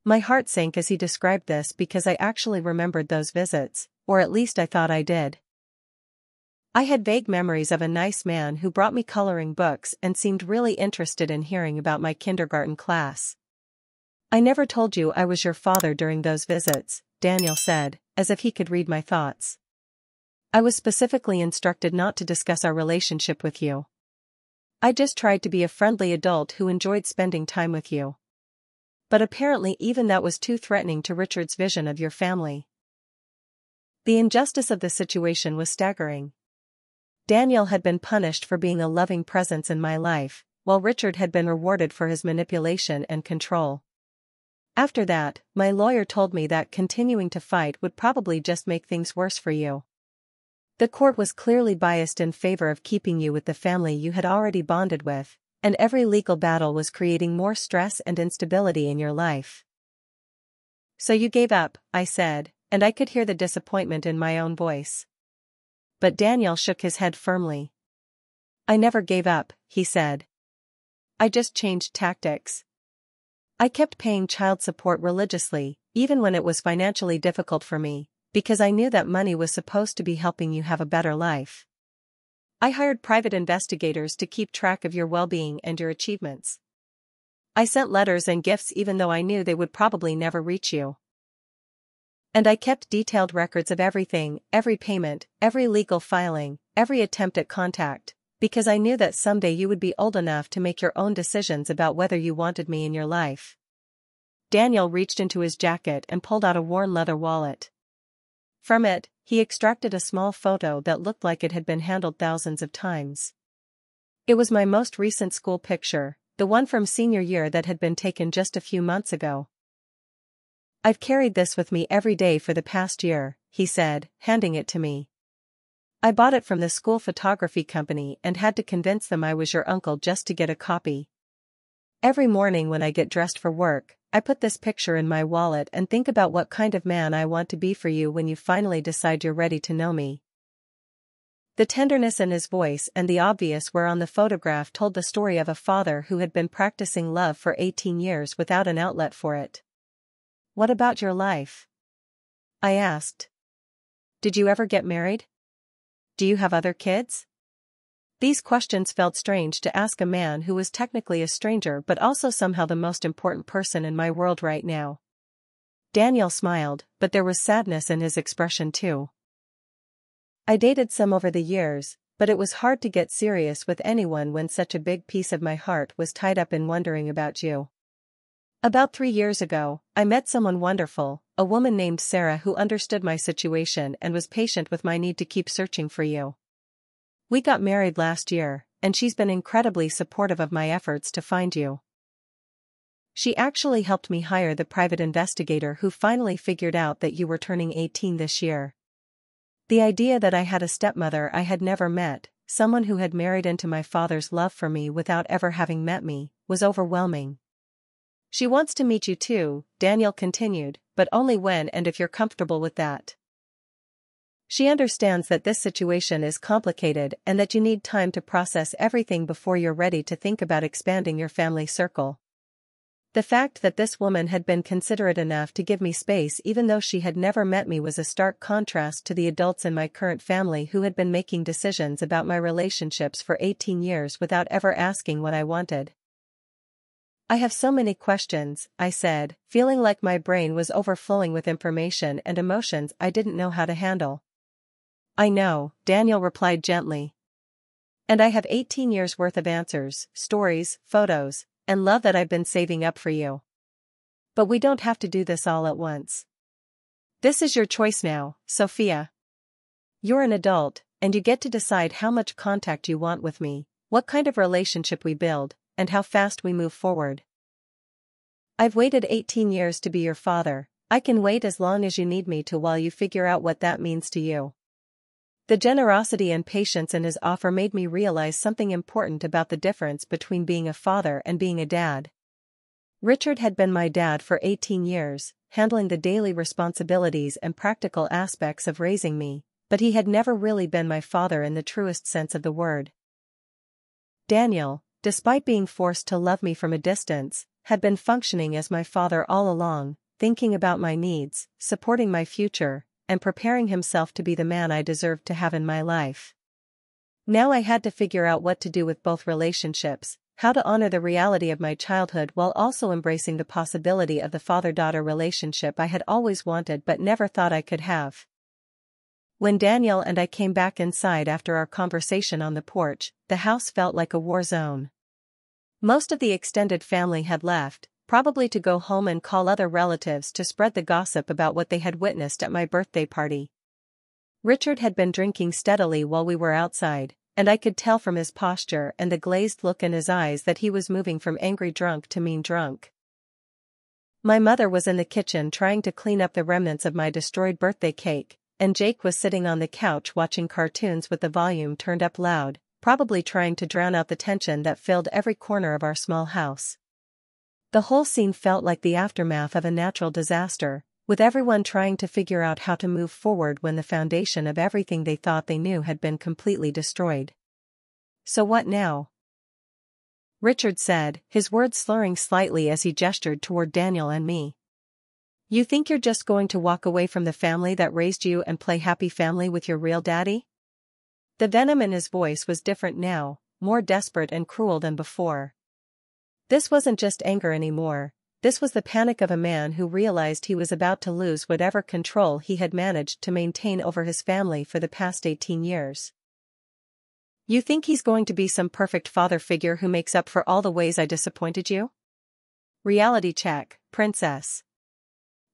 My heart sank as he described this because I actually remembered those visits, or at least I thought I did. I had vague memories of a nice man who brought me coloring books and seemed really interested in hearing about my kindergarten class. I never told you I was your father during those visits, Daniel said, as if he could read my thoughts. I was specifically instructed not to discuss our relationship with you. I just tried to be a friendly adult who enjoyed spending time with you. But apparently even that was too threatening to Richard's vision of your family. The injustice of the situation was staggering. Daniel had been punished for being a loving presence in my life, while Richard had been rewarded for his manipulation and control. After that, my lawyer told me that continuing to fight would probably just make things worse for you. The court was clearly biased in favor of keeping you with the family you had already bonded with, and every legal battle was creating more stress and instability in your life. So you gave up, I said, and I could hear the disappointment in my own voice. But Daniel shook his head firmly. I never gave up, he said. I just changed tactics. I kept paying child support religiously, even when it was financially difficult for me, because I knew that money was supposed to be helping you have a better life. I hired private investigators to keep track of your well-being and your achievements. I sent letters and gifts even though I knew they would probably never reach you. And I kept detailed records of everything, every payment, every legal filing, every attempt at contact, because I knew that someday you would be old enough to make your own decisions about whether you wanted me in your life. Daniel reached into his jacket and pulled out a worn leather wallet. From it, he extracted a small photo that looked like it had been handled thousands of times. It was my most recent school picture, the one from senior year that had been taken just a few months ago. I've carried this with me every day for the past year, he said, handing it to me. I bought it from the school photography company and had to convince them I was your uncle just to get a copy. Every morning when I get dressed for work, I put this picture in my wallet and think about what kind of man I want to be for you when you finally decide you're ready to know me. The tenderness in his voice and the obvious where on the photograph told the story of a father who had been practicing love for 18 years without an outlet for it. What about your life? I asked. Did you ever get married? Do you have other kids? These questions felt strange to ask a man who was technically a stranger but also somehow the most important person in my world right now. Daniel smiled, but there was sadness in his expression too. I dated some over the years, but it was hard to get serious with anyone when such a big piece of my heart was tied up in wondering about you. About 3 years ago, I met someone wonderful, a woman named Sarah who understood my situation and was patient with my need to keep searching for you. We got married last year, and she's been incredibly supportive of my efforts to find you. She actually helped me hire the private investigator who finally figured out that you were turning 18 this year. The idea that I had a stepmother I had never met, someone who had married into my father's love for me without ever having met me, was overwhelming. She wants to meet you too, Daniel continued, but only when and if you're comfortable with that. She understands that this situation is complicated and that you need time to process everything before you're ready to think about expanding your family circle. The fact that this woman had been considerate enough to give me space even though she had never met me was a stark contrast to the adults in my current family who had been making decisions about my relationships for 18 years without ever asking what I wanted. I have so many questions, I said, feeling like my brain was overflowing with information and emotions I didn't know how to handle. I know, Daniel replied gently. And I have 18 years worth of answers, stories, photos, and love that I've been saving up for you. But we don't have to do this all at once. This is your choice now, Sophia. You're an adult, and you get to decide how much contact you want with me, what kind of relationship we build, and how fast we move forward. I've waited 18 years to be your father. I can wait as long as you need me to while you figure out what that means to you. The generosity and patience in his offer made me realize something important about the difference between being a father and being a dad. Richard had been my dad for 18 years, handling the daily responsibilities and practical aspects of raising me, but he had never really been my father in the truest sense of the word. Daniel, despite being forced to love me from a distance, had been functioning as my father all along, thinking about my needs, supporting my future, and preparing himself to be the man I deserved to have in my life. Now I had to figure out what to do with both relationships, how to honor the reality of my childhood while also embracing the possibility of the father-daughter relationship I had always wanted but never thought I could have. When Daniel and I came back inside after our conversation on the porch, the house felt like a war zone. Most of the extended family had left, probably to go home and call other relatives to spread the gossip about what they had witnessed at my birthday party. Richard had been drinking steadily while we were outside, and I could tell from his posture and the glazed look in his eyes that he was moving from angry drunk to mean drunk. My mother was in the kitchen trying to clean up the remnants of my destroyed birthday cake, and Jake was sitting on the couch watching cartoons with the volume turned up loud, probably trying to drown out the tension that filled every corner of our small house. The whole scene felt like the aftermath of a natural disaster, with everyone trying to figure out how to move forward when the foundation of everything they thought they knew had been completely destroyed. "So what now?" Richard said, his words slurring slightly as he gestured toward Daniel and me. "You think you're just going to walk away from the family that raised you and play happy family with your real daddy?" The venom in his voice was different now, more desperate and cruel than before. This wasn't just anger anymore. This was the panic of a man who realized he was about to lose whatever control he had managed to maintain over his family for the past 18 years. "You think he's going to be some perfect father figure who makes up for all the ways I disappointed you? Reality check, princess.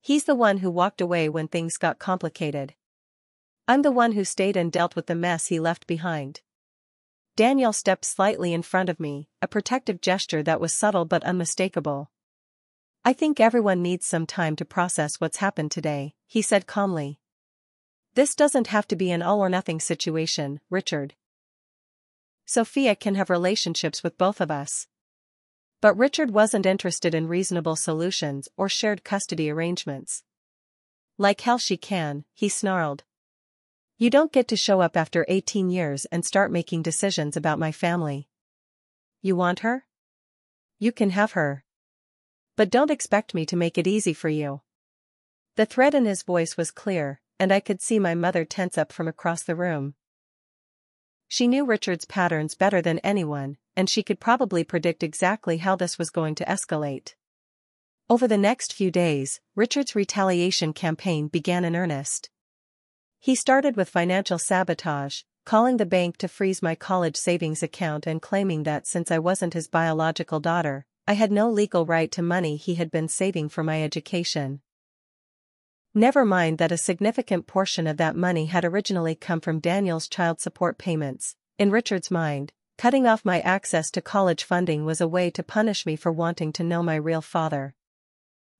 He's the one who walked away when things got complicated. I'm the one who stayed and dealt with the mess he left behind." Daniel stepped slightly in front of me, a protective gesture that was subtle but unmistakable. "I think everyone needs some time to process what's happened today," he said calmly. "This doesn't have to be an all-or-nothing situation, Richard. Sophia can have relationships with both of us." But Richard wasn't interested in reasonable solutions or shared custody arrangements. "Like hell she can," he snarled. "You don't get to show up after 18 years and start making decisions about my family. You want her? You can have her. But don't expect me to make it easy for you." The threat in his voice was clear, and I could see my mother tense up from across the room. She knew Richard's patterns better than anyone, and she could probably predict exactly how this was going to escalate. Over the next few days, Richard's retaliation campaign began in earnest. He started with financial sabotage, calling the bank to freeze my college savings account and claiming that since I wasn't his biological daughter, I had no legal right to money he had been saving for my education. Never mind that a significant portion of that money had originally come from Daniel's child support payments. In Richard's mind, cutting off my access to college funding was a way to punish me for wanting to know my real father.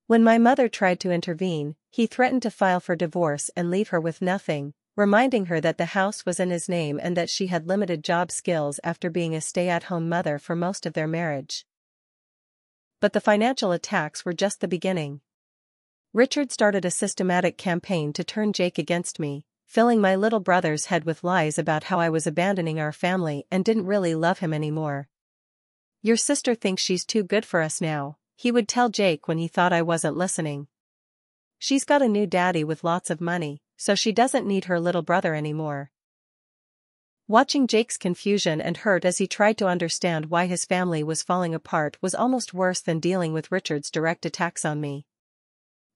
When my mother tried to intervene, he threatened to file for divorce and leave her with nothing, reminding her that the house was in his name and that she had limited job skills after being a stay-at-home mother for most of their marriage. But the financial attacks were just the beginning. Richard started a systematic campaign to turn Jake against me, filling my little brother's head with lies about how I was abandoning our family and didn't really love him anymore. "Your sister thinks she's too good for us now," he would tell Jake when he thought I wasn't listening. "She's got a new daddy with lots of money, so she doesn't need her little brother anymore." Watching Jake's confusion and hurt as he tried to understand why his family was falling apart was almost worse than dealing with Richard's direct attacks on me.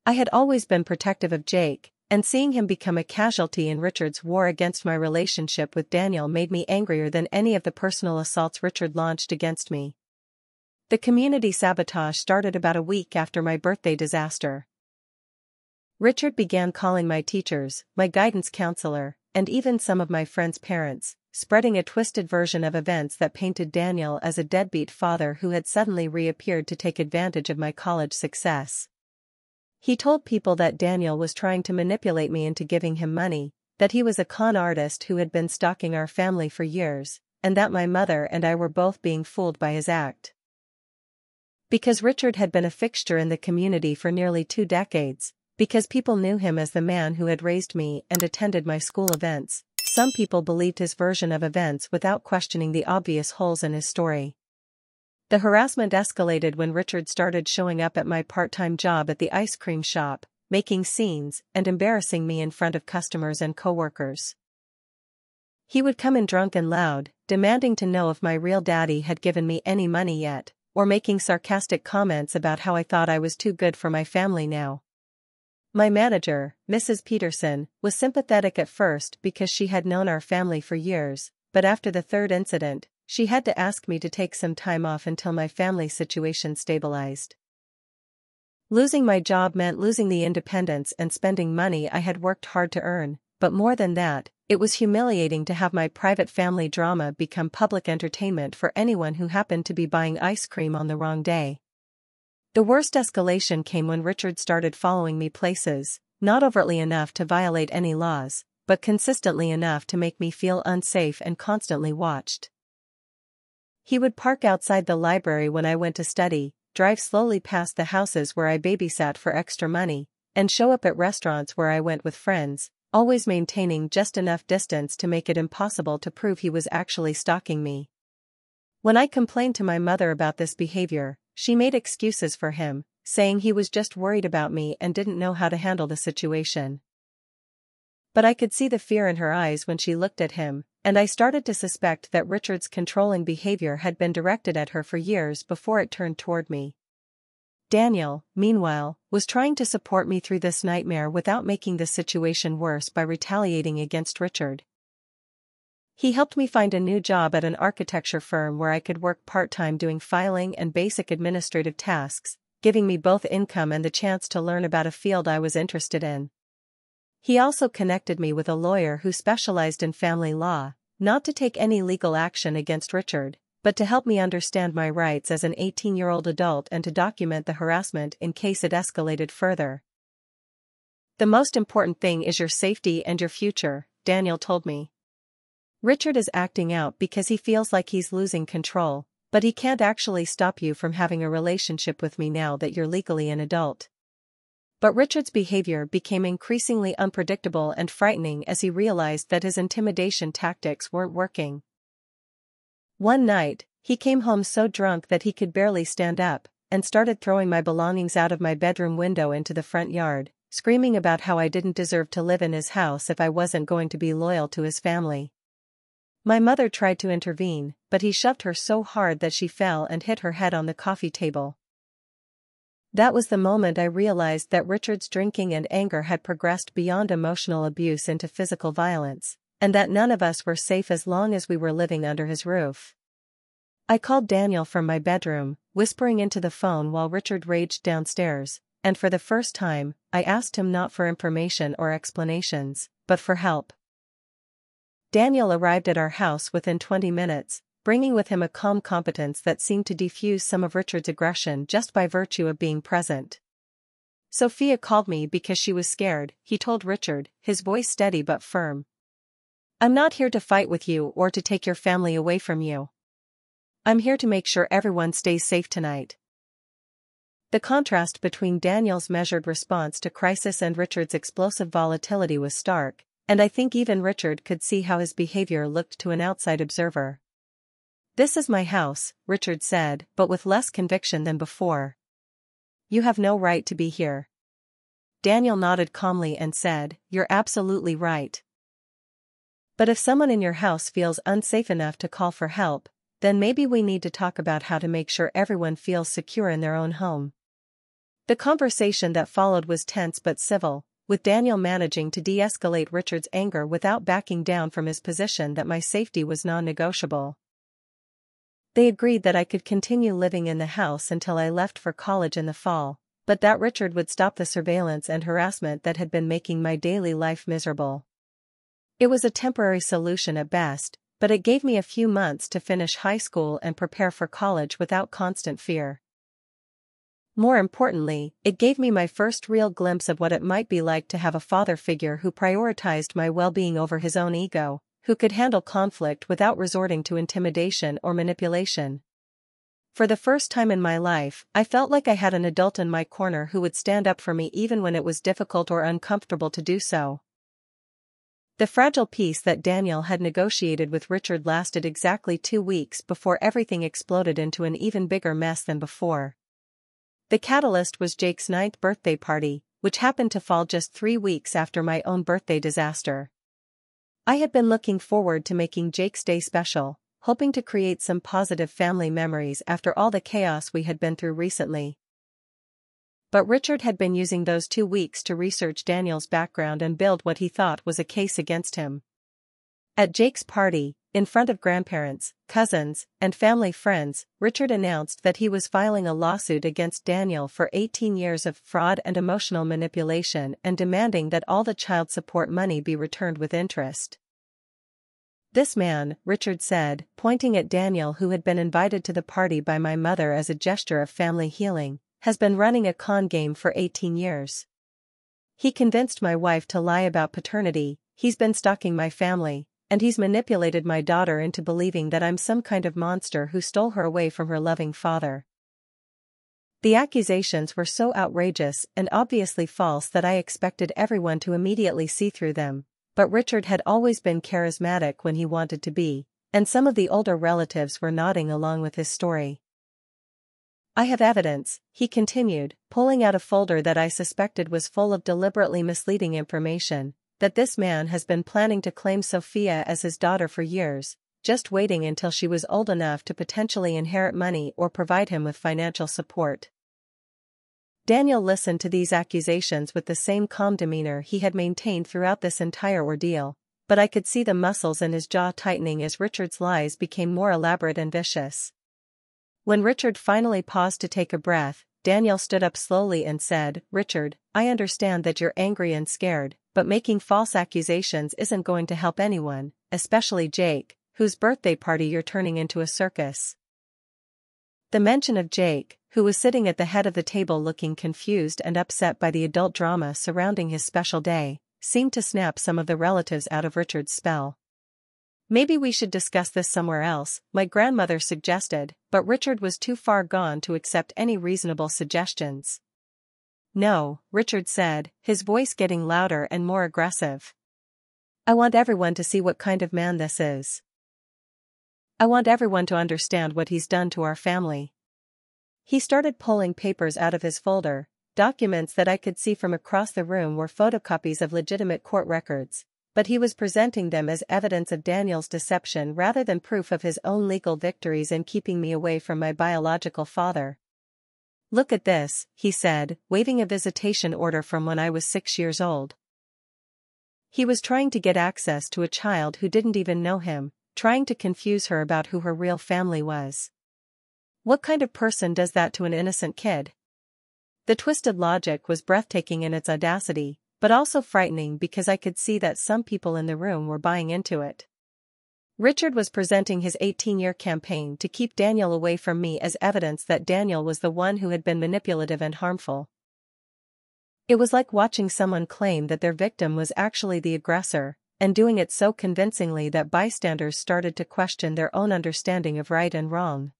I had always been protective of Jake, and seeing him become a casualty in Richard's war against my relationship with Daniel made me angrier than any of the personal assaults Richard launched against me. The community sabotage started about a week after my birthday disaster. Richard began calling my teachers, my guidance counselor, and even some of my friends' parents, spreading a twisted version of events that painted Daniel as a deadbeat father who had suddenly reappeared to take advantage of my college success. He told people that Daniel was trying to manipulate me into giving him money, that he was a con artist who had been stalking our family for years, and that my mother and I were both being fooled by his act. Because Richard had been a fixture in the community for nearly 2 decades, because people knew him as the man who had raised me and attended my school events, some people believed his version of events without questioning the obvious holes in his story. The harassment escalated when Richard started showing up at my part-time job at the ice cream shop, making scenes and embarrassing me in front of customers and coworkers. He would come in drunk and loud, demanding to know if my real daddy had given me any money yet, or making sarcastic comments about how I thought I was too good for my family now. My manager, Mrs. Peterson, was sympathetic at first because she had known our family for years, but after the third incident, she had to ask me to take some time off until my family situation stabilized. Losing my job meant losing the independence and spending money I had worked hard to earn, but more than that, it was humiliating to have my private family drama become public entertainment for anyone who happened to be buying ice cream on the wrong day. The worst escalation came when Richard started following me places, not overtly enough to violate any laws, but consistently enough to make me feel unsafe and constantly watched. He would park outside the library when I went to study, drive slowly past the houses where I babysat for extra money, and show up at restaurants where I went with friends, always maintaining just enough distance to make it impossible to prove he was actually stalking me. When I complained to my mother about this behavior, she made excuses for him, saying he was just worried about me and didn't know how to handle the situation. But I could see the fear in her eyes when she looked at him, and I started to suspect that Richard's controlling behavior had been directed at her for years before it turned toward me. Daniel, meanwhile, was trying to support me through this nightmare without making the situation worse by retaliating against Richard. He helped me find a new job at an architecture firm where I could work part-time doing filing and basic administrative tasks, giving me both income and the chance to learn about a field I was interested in. He also connected me with a lawyer who specialized in family law, not to take any legal action against Richard, but to help me understand my rights as an 18-year-old adult and to document the harassment in case it escalated further. "The most important thing is your safety and your future," Daniel told me. "Richard is acting out because he feels like he's losing control, but he can't actually stop you from having a relationship with me now that you're legally an adult." But Richard's behavior became increasingly unpredictable and frightening as he realized that his intimidation tactics weren't working. One night, he came home so drunk that he could barely stand up, and started throwing my belongings out of my bedroom window into the front yard, screaming about how I didn't deserve to live in his house if I wasn't going to be loyal to his family. My mother tried to intervene, but he shoved her so hard that she fell and hit her head on the coffee table. That was the moment I realized that Richard's drinking and anger had progressed beyond emotional abuse into physical violence, and that none of us were safe as long as we were living under his roof. I called Daniel from my bedroom, whispering into the phone while Richard raged downstairs, and for the first time, I asked him not for information or explanations, but for help. Daniel arrived at our house within 20 minutes, bringing with him a calm competence that seemed to defuse some of Richard's aggression just by virtue of being present. "Sophia called me because she was scared," he told Richard, his voice steady but firm. "I'm not here to fight with you or to take your family away from you. I'm here to make sure everyone stays safe tonight." The contrast between Daniel's measured response to crisis and Richard's explosive volatility was stark, and I think even Richard could see how his behavior looked to an outside observer. "This is my house," Richard said, but with less conviction than before. "You have no right to be here." Daniel nodded calmly and said, "You're absolutely right. But if someone in your house feels unsafe enough to call for help, then maybe we need to talk about how to make sure everyone feels secure in their own home." The conversation that followed was tense but civil, with Daniel managing to de-escalate Richard's anger without backing down from his position that my safety was non-negotiable. They agreed that I could continue living in the house until I left for college in the fall, but that Richard would stop the surveillance and harassment that had been making my daily life miserable. It was a temporary solution at best, but it gave me a few months to finish high school and prepare for college without constant fear. More importantly, it gave me my first real glimpse of what it might be like to have a father figure who prioritized my well-being over his own ego, who could handle conflict without resorting to intimidation or manipulation. For the first time in my life, I felt like I had an adult in my corner who would stand up for me even when it was difficult or uncomfortable to do so. The fragile peace that Daniel had negotiated with Richard lasted exactly 2 weeks before everything exploded into an even bigger mess than before. The catalyst was Jake's 9th birthday party, which happened to fall just 3 weeks after my own birthday disaster. I had been looking forward to making Jake's day special, hoping to create some positive family memories after all the chaos we had been through recently. But Richard had been using those 2 weeks to research Daniel's background and build what he thought was a case against him. At Jake's party, in front of grandparents, cousins, and family friends, Richard announced that he was filing a lawsuit against Daniel for 18 years of fraud and emotional manipulation and demanding that all the child support money be returned with interest. "This man," Richard said, pointing at Daniel, who had been invited to the party by my mother as a gesture of family healing, "has been running a con game for 18 years. He convinced my wife to lie about paternity, he's been stalking my family, and he's manipulated my daughter into believing that I'm some kind of monster who stole her away from her loving father." The accusations were so outrageous and obviously false that I expected everyone to immediately see through them, but Richard had always been charismatic when he wanted to be, and some of the older relatives were nodding along with his story. "I have evidence," he continued, pulling out a folder that I suspected was full of deliberately misleading information, "that this man has been planning to claim Sophia as his daughter for years, just waiting until she was old enough to potentially inherit money or provide him with financial support." Daniel listened to these accusations with the same calm demeanor he had maintained throughout this entire ordeal, but I could see the muscles in his jaw tightening as Richard's lies became more elaborate and vicious. When Richard finally paused to take a breath, Daniel stood up slowly and said, "Richard, I understand that you're angry and scared, but making false accusations isn't going to help anyone, especially Jake, whose birthday party you're turning into a circus." The mention of Jake, who was sitting at the head of the table looking confused and upset by the adult drama surrounding his special day, seemed to snap some of the relatives out of Richard's spell. "Maybe we should discuss this somewhere else," my grandmother suggested, but Richard was too far gone to accept any reasonable suggestions. "No," Richard said, his voice getting louder and more aggressive. "I want everyone to see what kind of man this is. I want everyone to understand what he's done to our family." He started pulling papers out of his folder. Documents that I could see from across the room were photocopies of legitimate court records, but he was presenting them as evidence of Daniel's deception rather than proof of his own legal victories in keeping me away from my biological father. "Look at this," he said, waving a visitation order from when I was 6 years old. He was trying to get access to a child who didn't even know him, trying to confuse her about who her real family was. What kind of person does that to an innocent kid? The twisted logic was breathtaking in its audacity, but also frightening because I could see that some people in the room were buying into it. Richard was presenting his 18-year campaign to keep Daniel away from me as evidence that Daniel was the one who had been manipulative and harmful. It was like watching someone claim that their victim was actually the aggressor, and doing it so convincingly that bystanders started to question their own understanding of right and wrong.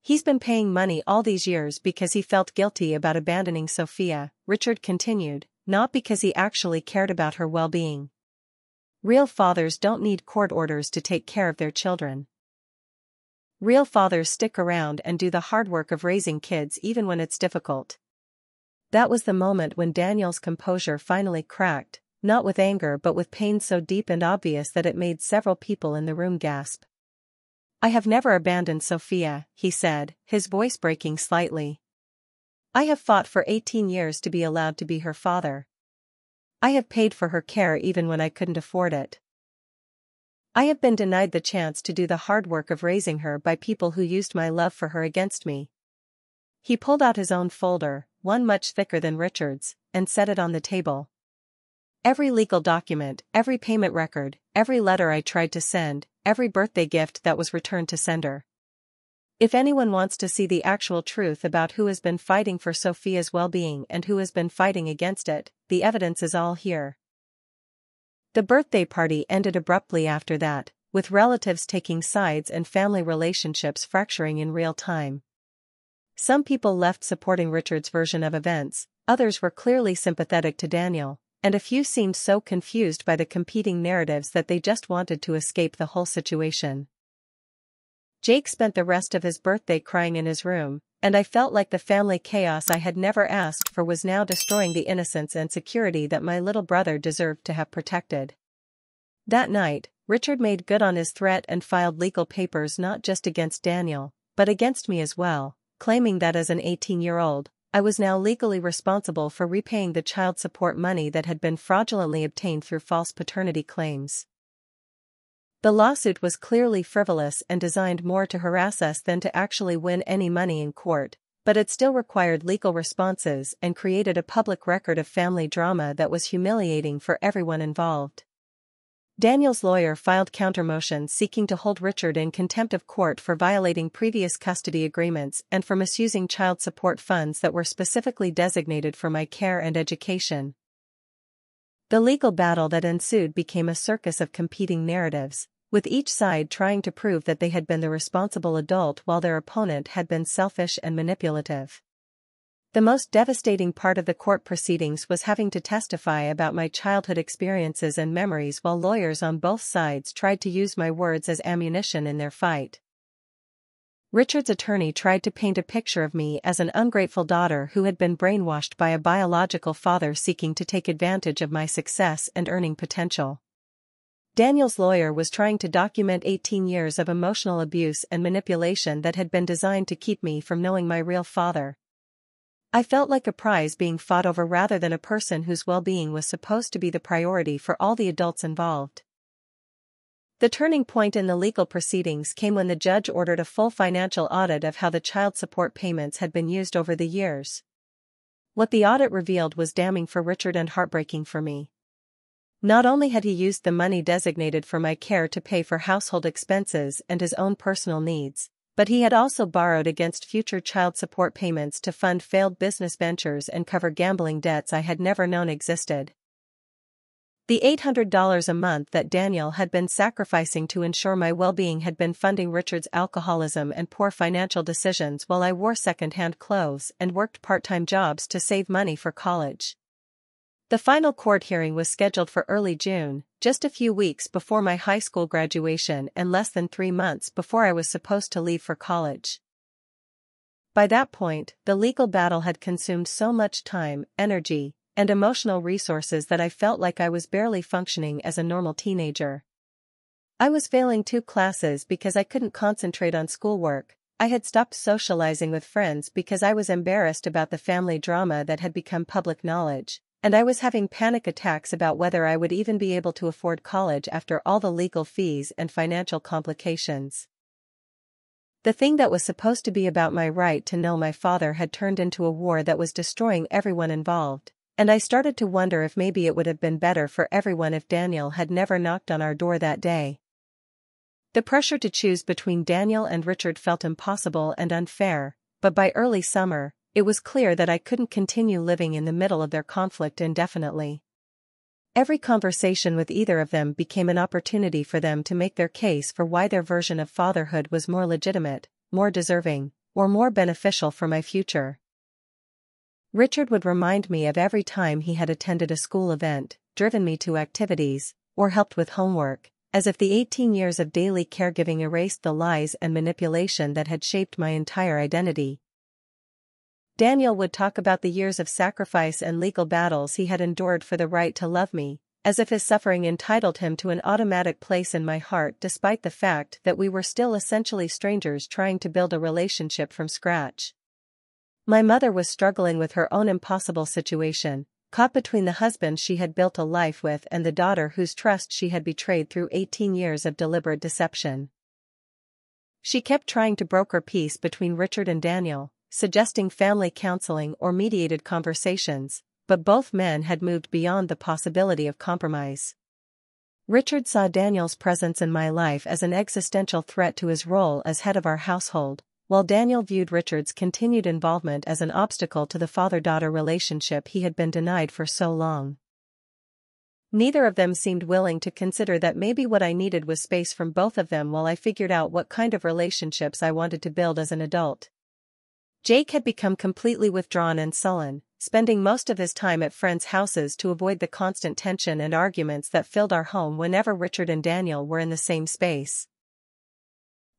"He's been paying money all these years because he felt guilty about abandoning Sophia," Richard continued, "not because he actually cared about her well-being. Real fathers don't need court orders to take care of their children. Real fathers stick around and do the hard work of raising kids even when it's difficult." That was the moment when Daniel's composure finally cracked, not with anger but with pain so deep and obvious that it made several people in the room gasp. "I have never abandoned Sophia," he said, his voice breaking slightly. "I have fought for 18 years to be allowed to be her father. I have paid for her care even when I couldn't afford it. I have been denied the chance to do the hard work of raising her by people who used my love for her against me." He pulled out his own folder, one much thicker than Richard's, and set it on the table. "Every legal document, every payment record, every letter I tried to send, every birthday gift that was returned to sender. If anyone wants to see the actual truth about who has been fighting for Sophia's well-being and who has been fighting against it, the evidence is all here. The birthday party ended abruptly after that, with relatives taking sides and family relationships fracturing in real time. Some people left supporting Richard's version of events, others were clearly sympathetic to Daniel, and a few seemed so confused by the competing narratives that they just wanted to escape the whole situation. Jake spent the rest of his birthday crying in his room, and I felt like the family chaos I had never asked for was now destroying the innocence and security that my little brother deserved to have protected. That night, Richard made good on his threat and filed legal papers not just against Daniel, but against me as well, claiming that as an 18-year-old, I was now legally responsible for repaying the child support money that had been fraudulently obtained through false paternity claims. The lawsuit was clearly frivolous and designed more to harass us than to actually win any money in court, but it still required legal responses and created a public record of family drama that was humiliating for everyone involved. Daniel's lawyer filed countermotions seeking to hold Richard in contempt of court for violating previous custody agreements and for misusing child support funds that were specifically designated for my care and education. The legal battle that ensued became a circus of competing narratives, with each side trying to prove that they had been the responsible adult while their opponent had been selfish and manipulative. The most devastating part of the court proceedings was having to testify about my childhood experiences and memories while lawyers on both sides tried to use my words as ammunition in their fight. Richard's attorney tried to paint a picture of me as an ungrateful daughter who had been brainwashed by a biological father seeking to take advantage of my success and earning potential. Daniel's lawyer was trying to document 18 years of emotional abuse and manipulation that had been designed to keep me from knowing my real father. I felt like a prize being fought over rather than a person whose well-being was supposed to be the priority for all the adults involved. The turning point in the legal proceedings came when the judge ordered a full financial audit of how the child support payments had been used over the years. What the audit revealed was damning for Richard and heartbreaking for me. Not only had he used the money designated for my care to pay for household expenses and his own personal needs, but he had also borrowed against future child support payments to fund failed business ventures and cover gambling debts I had never known existed. The $800 a month that Daniel had been sacrificing to ensure my well-being had been funding Richard's alcoholism and poor financial decisions while I wore second-hand clothes and worked part-time jobs to save money for college. The final court hearing was scheduled for early June, just a few weeks before my high school graduation and less than 3 months before I was supposed to leave for college. By that point, the legal battle had consumed so much time, energy, and emotional resources that I felt like I was barely functioning as a normal teenager. I was failing 2 classes because I couldn't concentrate on schoolwork. I had stopped socializing with friends because I was embarrassed about the family drama that had become public knowledge, and I was having panic attacks about whether I would even be able to afford college after all the legal fees and financial complications. The thing that was supposed to be about my right to know my father had turned into a war that was destroying everyone involved. And I started to wonder if maybe it would have been better for everyone if Daniel had never knocked on our door that day. The pressure to choose between Daniel and Richard felt impossible and unfair, but by early summer, it was clear that I couldn't continue living in the middle of their conflict indefinitely. Every conversation with either of them became an opportunity for them to make their case for why their version of fatherhood was more legitimate, more deserving, or more beneficial for my future. Richard would remind me of every time he had attended a school event, driven me to activities, or helped with homework, as if the 18 years of daily caregiving erased the lies and manipulation that had shaped my entire identity. Daniel would talk about the years of sacrifice and legal battles he had endured for the right to love me, as if his suffering entitled him to an automatic place in my heart despite the fact that we were still essentially strangers trying to build a relationship from scratch. My mother was struggling with her own impossible situation, caught between the husband she had built a life with and the daughter whose trust she had betrayed through 18 years of deliberate deception. She kept trying to broker peace between Richard and Daniel, suggesting family counseling or mediated conversations, but both men had moved beyond the possibility of compromise. Richard saw Daniel's presence in my life as an existential threat to his role as head of our household, while Daniel viewed Richard's continued involvement as an obstacle to the father-daughter relationship he had been denied for so long. Neither of them seemed willing to consider that maybe what I needed was space from both of them while I figured out what kind of relationships I wanted to build as an adult. Jake had become completely withdrawn and sullen, spending most of his time at friends' houses to avoid the constant tension and arguments that filled our home whenever Richard and Daniel were in the same space.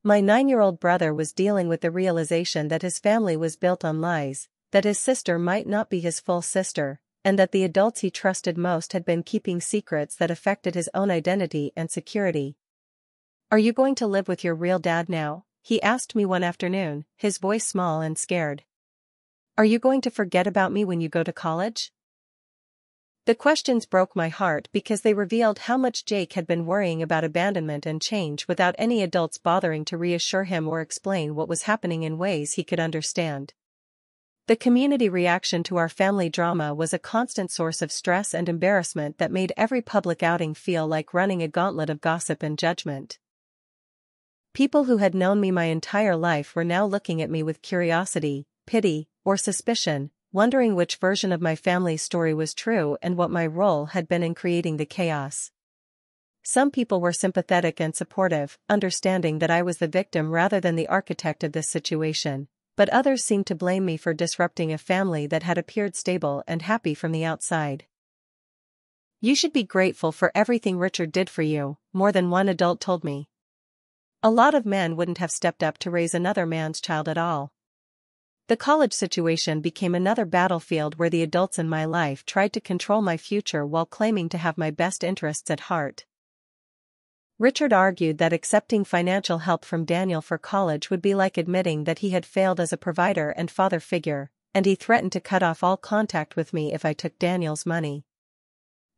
My 9-year-old brother was dealing with the realization that his family was built on lies, that his sister might not be his full sister, and that the adults he trusted most had been keeping secrets that affected his own identity and security. "Are you going to live with your real dad now?" he asked me one afternoon, his voice small and scared. "Are you going to forget about me when you go to college?" The questions broke my heart because they revealed how much Jake had been worrying about abandonment and change without any adults bothering to reassure him or explain what was happening in ways he could understand. The community reaction to our family drama was a constant source of stress and embarrassment that made every public outing feel like running a gauntlet of gossip and judgment. People who had known me my entire life were now looking at me with curiosity, pity, or suspicion, wondering which version of my family's story was true and what my role had been in creating the chaos. Some people were sympathetic and supportive, understanding that I was the victim rather than the architect of this situation, but others seemed to blame me for disrupting a family that had appeared stable and happy from the outside. "You should be grateful for everything Richard did for you," more than one adult told me. "A lot of men wouldn't have stepped up to raise another man's child at all." The college situation became another battlefield where the adults in my life tried to control my future while claiming to have my best interests at heart. Richard argued that accepting financial help from Daniel for college would be like admitting that he had failed as a provider and father figure, and he threatened to cut off all contact with me if I took Daniel's money.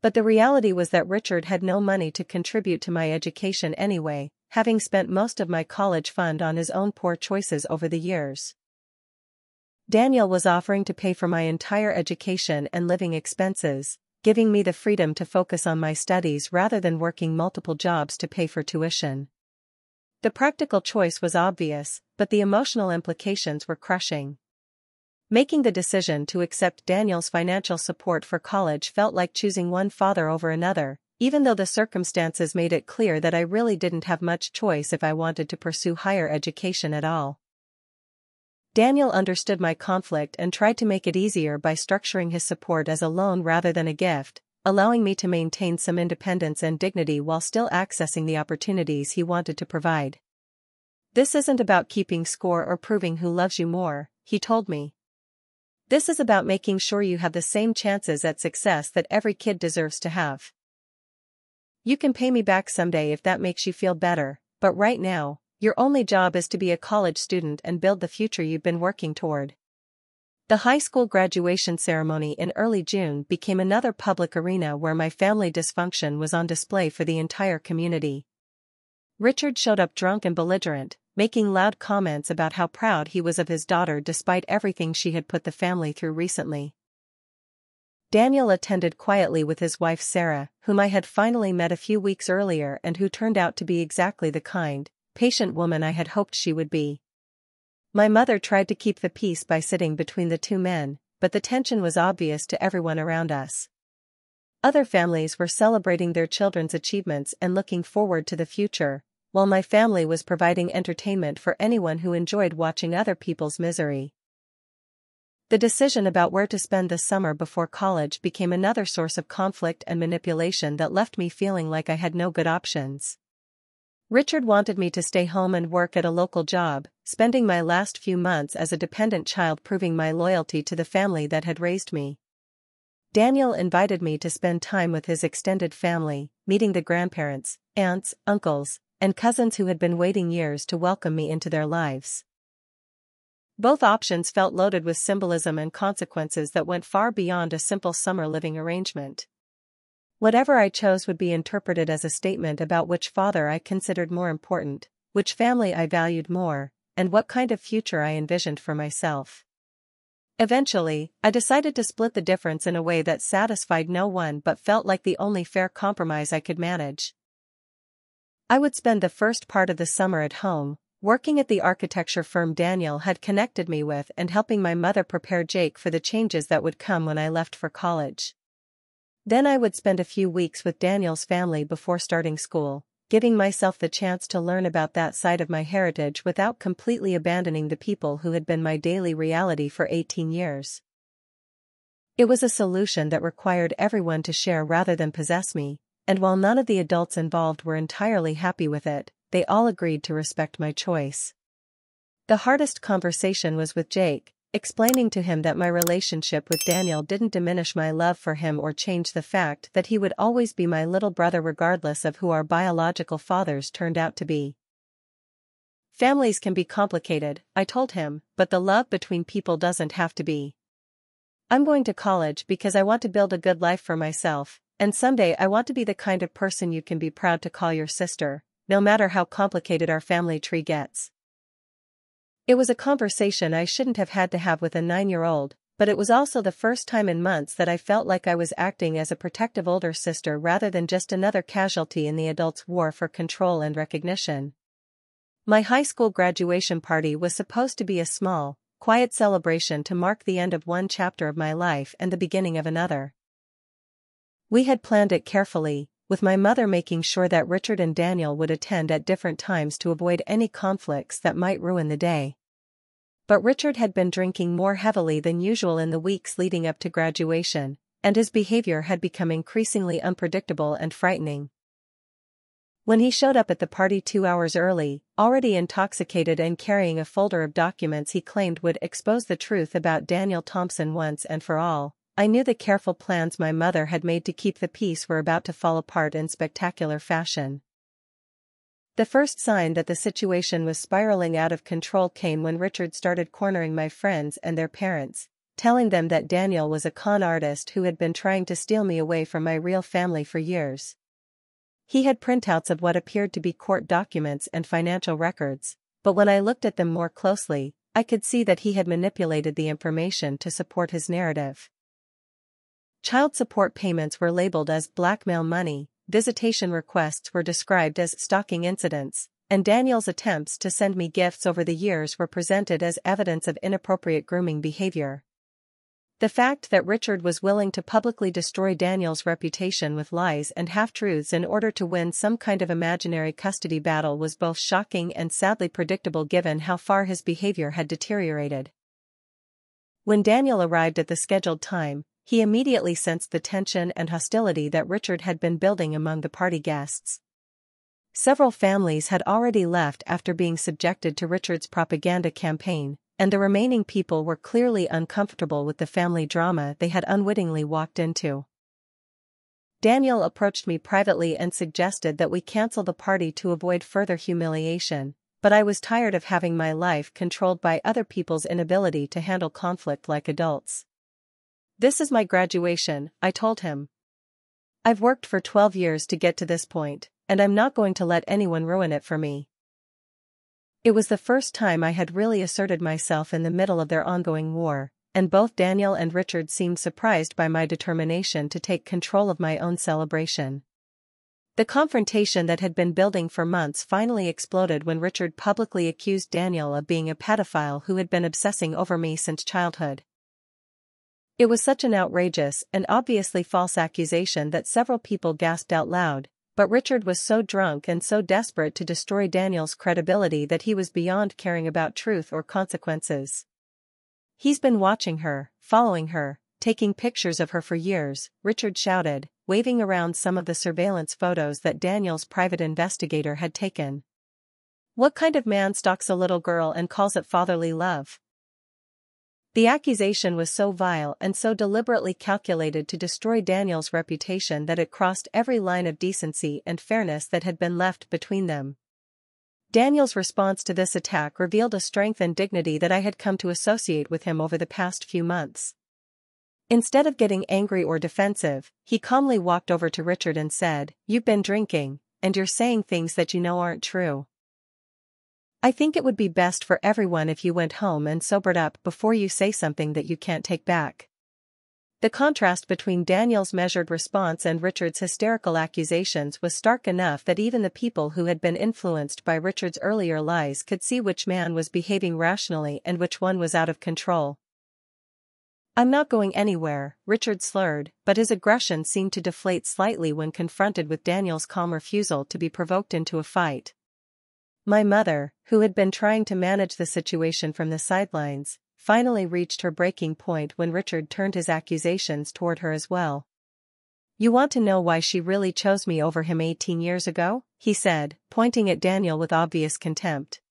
But the reality was that Richard had no money to contribute to my education anyway, having spent most of my college fund on his own poor choices over the years. Daniel was offering to pay for my entire education and living expenses, giving me the freedom to focus on my studies rather than working multiple jobs to pay for tuition. The practical choice was obvious, but the emotional implications were crushing. Making the decision to accept Daniel's financial support for college felt like choosing one father over another, even though the circumstances made it clear that I really didn't have much choice if I wanted to pursue higher education at all. Daniel understood my conflict and tried to make it easier by structuring his support as a loan rather than a gift, allowing me to maintain some independence and dignity while still accessing the opportunities he wanted to provide. "This isn't about keeping score or proving who loves you more," he told me. "This is about making sure you have the same chances at success that every kid deserves to have. You can pay me back someday if that makes you feel better, but right now, your only job is to be a college student and build the future you've been working toward." The high school graduation ceremony in early June became another public arena where my family dysfunction was on display for the entire community. Richard showed up drunk and belligerent, making loud comments about how proud he was of his daughter despite everything she had put the family through recently. Daniel attended quietly with his wife Sarah, whom I had finally met a few weeks earlier and who turned out to be exactly the kind, patient woman I had hoped she would be. My mother tried to keep the peace by sitting between the two men, but the tension was obvious to everyone around us. Other families were celebrating their children's achievements and looking forward to the future, while my family was providing entertainment for anyone who enjoyed watching other people's misery. The decision about where to spend the summer before college became another source of conflict and manipulation that left me feeling like I had no good options. Richard wanted me to stay home and work at a local job, spending my last few months as a dependent child proving my loyalty to the family that had raised me. Daniel invited me to spend time with his extended family, meeting the grandparents, aunts, uncles, and cousins who had been waiting years to welcome me into their lives. Both options felt loaded with symbolism and consequences that went far beyond a simple summer living arrangement. Whatever I chose would be interpreted as a statement about which father I considered more important, which family I valued more, and what kind of future I envisioned for myself. Eventually, I decided to split the difference in a way that satisfied no one but felt like the only fair compromise I could manage. I would spend the first part of the summer at home, working at the architecture firm Daniel had connected me with and helping my mother prepare Jake for the changes that would come when I left for college. Then I would spend a few weeks with Daniel's family before starting school, giving myself the chance to learn about that side of my heritage without completely abandoning the people who had been my daily reality for 18 years. It was a solution that required everyone to share rather than possess me, and while none of the adults involved were entirely happy with it, they all agreed to respect my choice. The hardest conversation was with Jake, explaining to him that my relationship with Daniel didn't diminish my love for him or change the fact that he would always be my little brother regardless of who our biological fathers turned out to be. Families can be complicated, I told him, but the love between people doesn't have to be. I'm going to college because I want to build a good life for myself, and someday I want to be the kind of person you can be proud to call your sister, no matter how complicated our family tree gets. It was a conversation I shouldn't have had to have with a 9-year-old, but it was also the first time in months that I felt like I was acting as a protective older sister rather than just another casualty in the adults' war for control and recognition. My high school graduation party was supposed to be a small, quiet celebration to mark the end of one chapter of my life and the beginning of another. We had planned it carefully, with my mother making sure that Richard and Daniel would attend at different times to avoid any conflicts that might ruin the day. But Richard had been drinking more heavily than usual in the weeks leading up to graduation, and his behavior had become increasingly unpredictable and frightening. When he showed up at the party 2 hours early, already intoxicated and carrying a folder of documents he claimed would expose the truth about Daniel Thompson once and for all, I knew the careful plans my mother had made to keep the peace were about to fall apart in spectacular fashion. The first sign that the situation was spiraling out of control came when Richard started cornering my friends and their parents, telling them that Daniel was a con artist who had been trying to steal me away from my real family for years. He had printouts of what appeared to be court documents and financial records, but when I looked at them more closely, I could see that he had manipulated the information to support his narrative. Child support payments were labeled as blackmail money, visitation requests were described as stalking incidents, and Daniel's attempts to send me gifts over the years were presented as evidence of inappropriate grooming behavior. The fact that Richard was willing to publicly destroy Daniel's reputation with lies and half-truths in order to win some kind of imaginary custody battle was both shocking and sadly predictable given how far his behavior had deteriorated. When Daniel arrived at the scheduled time, he immediately sensed the tension and hostility that Richard had been building among the party guests. Several families had already left after being subjected to Richard's propaganda campaign, and the remaining people were clearly uncomfortable with the family drama they had unwittingly walked into. Daniel approached me privately and suggested that we cancel the party to avoid further humiliation, but I was tired of having my life controlled by other people's inability to handle conflict like adults. "This is my graduation," I told him. "I've worked for 12 years to get to this point, and I'm not going to let anyone ruin it for me." It was the first time I had really asserted myself in the middle of their ongoing war, and both Daniel and Richard seemed surprised by my determination to take control of my own celebration. The confrontation that had been building for months finally exploded when Richard publicly accused Daniel of being a pedophile who had been obsessing over me since childhood. It was such an outrageous and obviously false accusation that several people gasped out loud, but Richard was so drunk and so desperate to destroy Daniel's credibility that he was beyond caring about truth or consequences. "He's been watching her, following her, taking pictures of her for years," Richard shouted, waving around some of the surveillance photos that Daniel's private investigator had taken. "What kind of man stalks a little girl and calls it fatherly love?" The accusation was so vile and so deliberately calculated to destroy Daniel's reputation that it crossed every line of decency and fairness that had been left between them. Daniel's response to this attack revealed a strength and dignity that I had come to associate with him over the past few months. Instead of getting angry or defensive, he calmly walked over to Richard and said, "You've been drinking, and you're saying things that you know aren't true. I think it would be best for everyone if you went home and sobered up before you say something that you can't take back." The contrast between Daniel's measured response and Richard's hysterical accusations was stark enough that even the people who had been influenced by Richard's earlier lies could see which man was behaving rationally and which one was out of control. "I'm not going anywhere," Richard slurred, but his aggression seemed to deflate slightly when confronted with Daniel's calm refusal to be provoked into a fight. My mother, who had been trying to manage the situation from the sidelines, finally reached her breaking point when Richard turned his accusations toward her as well. "You want to know why she really chose me over him 18 years ago?" he said, pointing at Daniel with obvious contempt.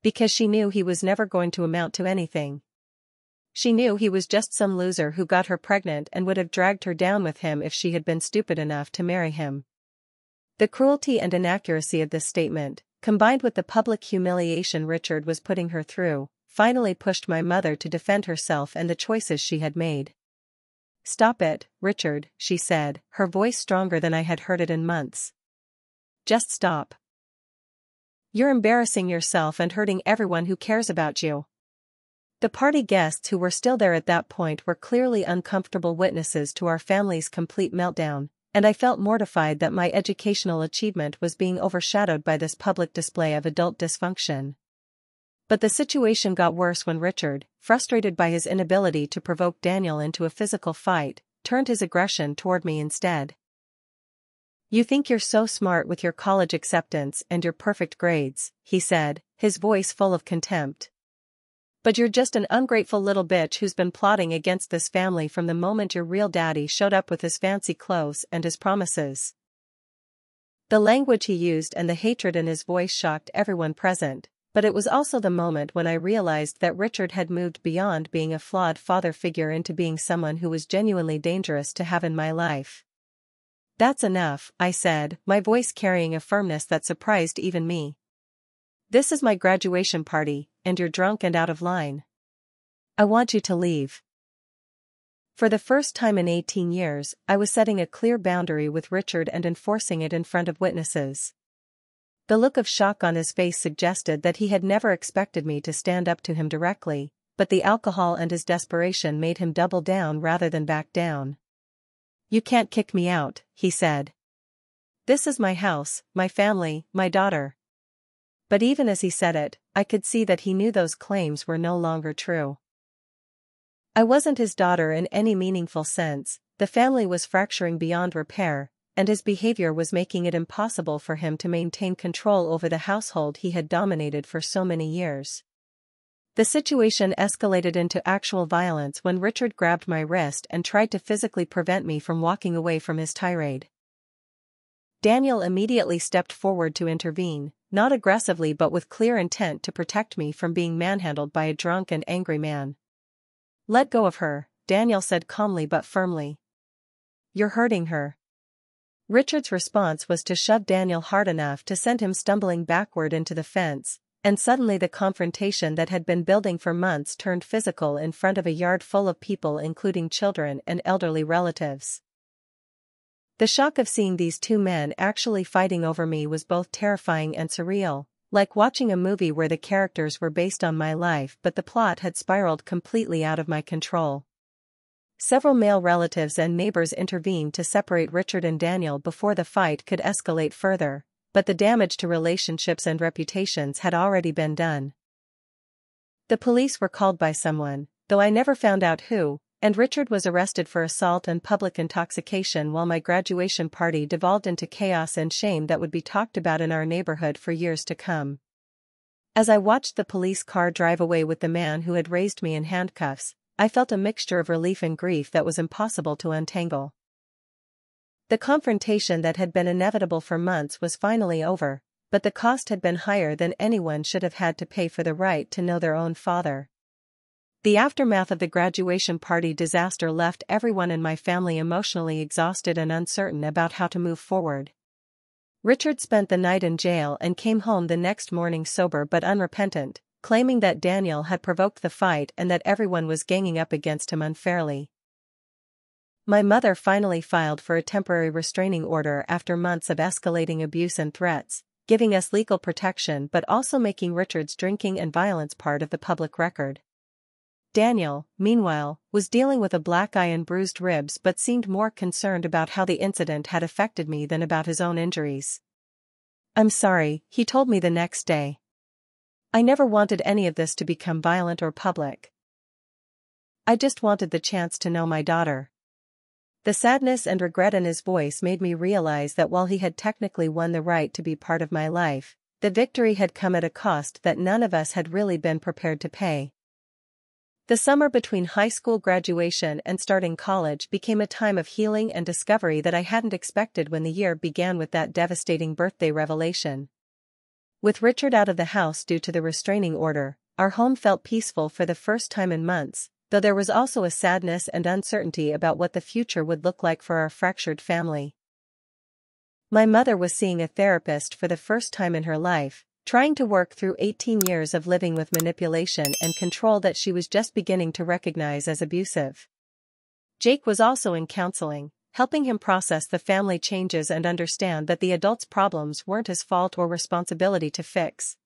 "Because she knew he was never going to amount to anything. She knew he was just some loser who got her pregnant and would have dragged her down with him if she had been stupid enough to marry him." The cruelty and inaccuracy of this statement, combined with the public humiliation Richard was putting her through, finally pushed my mother to defend herself and the choices she had made. "Stop it, Richard," she said, her voice stronger than I had heard it in months. "Just stop. You're embarrassing yourself and hurting everyone who cares about you." The party guests who were still there at that point were clearly uncomfortable witnesses to our family's complete meltdown, and I felt mortified that my educational achievement was being overshadowed by this public display of adult dysfunction. But the situation got worse when Richard, frustrated by his inability to provoke Daniel into a physical fight, turned his aggression toward me instead. "You think you're so smart with your college acceptance and your perfect grades," he said, his voice full of contempt. "But you're just an ungrateful little bitch who's been plotting against this family from the moment your real daddy showed up with his fancy clothes and his promises." The language he used and the hatred in his voice shocked everyone present, but it was also the moment when I realized that Richard had moved beyond being a flawed father figure into being someone who was genuinely dangerous to have in my life. "That's enough," I said, my voice carrying a firmness that surprised even me. "This is my graduation party, and you're drunk and out of line. I want you to leave." For the first time in 18 years, I was setting a clear boundary with Richard and enforcing it in front of witnesses. The look of shock on his face suggested that he had never expected me to stand up to him directly, but the alcohol and his desperation made him double down rather than back down. "You can't kick me out," he said. "This is my house, my family, my daughter." But even as he said it, I could see that he knew those claims were no longer true. I wasn't his daughter in any meaningful sense, the family was fracturing beyond repair, and his behavior was making it impossible for him to maintain control over the household he had dominated for so many years. The situation escalated into actual violence when Richard grabbed my wrist and tried to physically prevent me from walking away from his tirade. Daniel immediately stepped forward to intervene, not aggressively but with clear intent to protect me from being manhandled by a drunk and angry man. "Let go of her," Daniel said calmly but firmly. "You're hurting her." Richard's response was to shove Daniel hard enough to send him stumbling backward into the fence, and suddenly the confrontation that had been building for months turned physical in front of a yard full of people including children and elderly relatives. The shock of seeing these two men actually fighting over me was both terrifying and surreal, like watching a movie where the characters were based on my life but the plot had spiraled completely out of my control. Several male relatives and neighbors intervened to separate Richard and Daniel before the fight could escalate further, but the damage to relationships and reputations had already been done. The police were called by someone, though I never found out who, and Richard was arrested for assault and public intoxication while my graduation party devolved into chaos and shame that would be talked about in our neighborhood for years to come. As I watched the police car drive away with the man who had raised me in handcuffs, I felt a mixture of relief and grief that was impossible to untangle. The confrontation that had been inevitable for months was finally over, but the cost had been higher than anyone should have had to pay for the right to know their own father. The aftermath of the graduation party disaster left everyone in my family emotionally exhausted and uncertain about how to move forward. Richard spent the night in jail and came home the next morning sober but unrepentant, claiming that Daniel had provoked the fight and that everyone was ganging up against him unfairly. My mother finally filed for a temporary restraining order after months of escalating abuse and threats, giving us legal protection but also making Richard's drinking and violence part of the public record. Daniel, meanwhile, was dealing with a black eye and bruised ribs but seemed more concerned about how the incident had affected me than about his own injuries. "I'm sorry," he told me the next day. "I never wanted any of this to become violent or public. I just wanted the chance to know my daughter." The sadness and regret in his voice made me realize that while he had technically won the right to be part of my life, the victory had come at a cost that none of us had really been prepared to pay. The summer between high school graduation and starting college became a time of healing and discovery that I hadn't expected when the year began with that devastating birthday revelation. With Richard out of the house due to the restraining order, our home felt peaceful for the first time in months, though there was also a sadness and uncertainty about what the future would look like for our fractured family. My mother was seeing a therapist for the first time in her life, trying to work through 18 years of living with manipulation and control that she was just beginning to recognize as abusive. Jake was also in counseling, helping him process the family changes and understand that the adults' problems weren't his fault or responsibility to fix.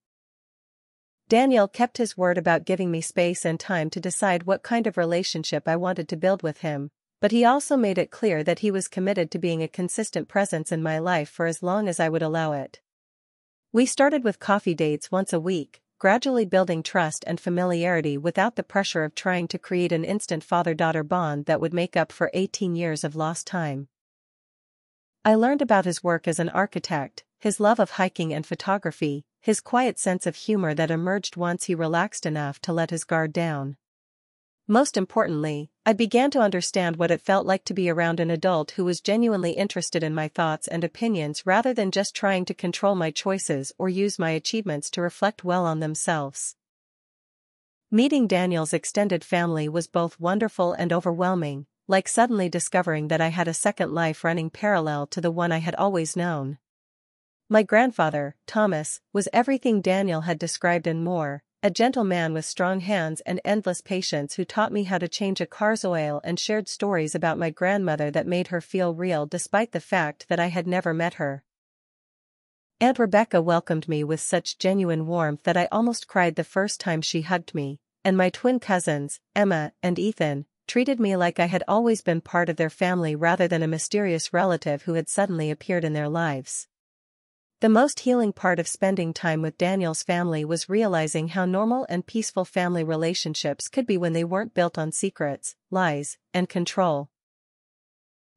Daniel kept his word about giving me space and time to decide what kind of relationship I wanted to build with him, but he also made it clear that he was committed to being a consistent presence in my life for as long as I would allow it. We started with coffee dates once a week, gradually building trust and familiarity without the pressure of trying to create an instant father-daughter bond that would make up for 18 years of lost time. I learned about his work as an architect, his love of hiking and photography, his quiet sense of humor that emerged once he relaxed enough to let his guard down. Most importantly, I began to understand what it felt like to be around an adult who was genuinely interested in my thoughts and opinions rather than just trying to control my choices or use my achievements to reflect well on themselves. Meeting Daniel's extended family was both wonderful and overwhelming, like suddenly discovering that I had a second life running parallel to the one I had always known. My grandfather, Thomas, was everything Daniel had described and more. A gentle man with strong hands and endless patience who taught me how to change a car's oil and shared stories about my grandmother that made her feel real despite the fact that I had never met her. Aunt Rebecca welcomed me with such genuine warmth that I almost cried the first time she hugged me, and my twin cousins, Emma and Ethan, treated me like I had always been part of their family rather than a mysterious relative who had suddenly appeared in their lives. The most healing part of spending time with Daniel's family was realizing how normal and peaceful family relationships could be when they weren't built on secrets, lies, and control.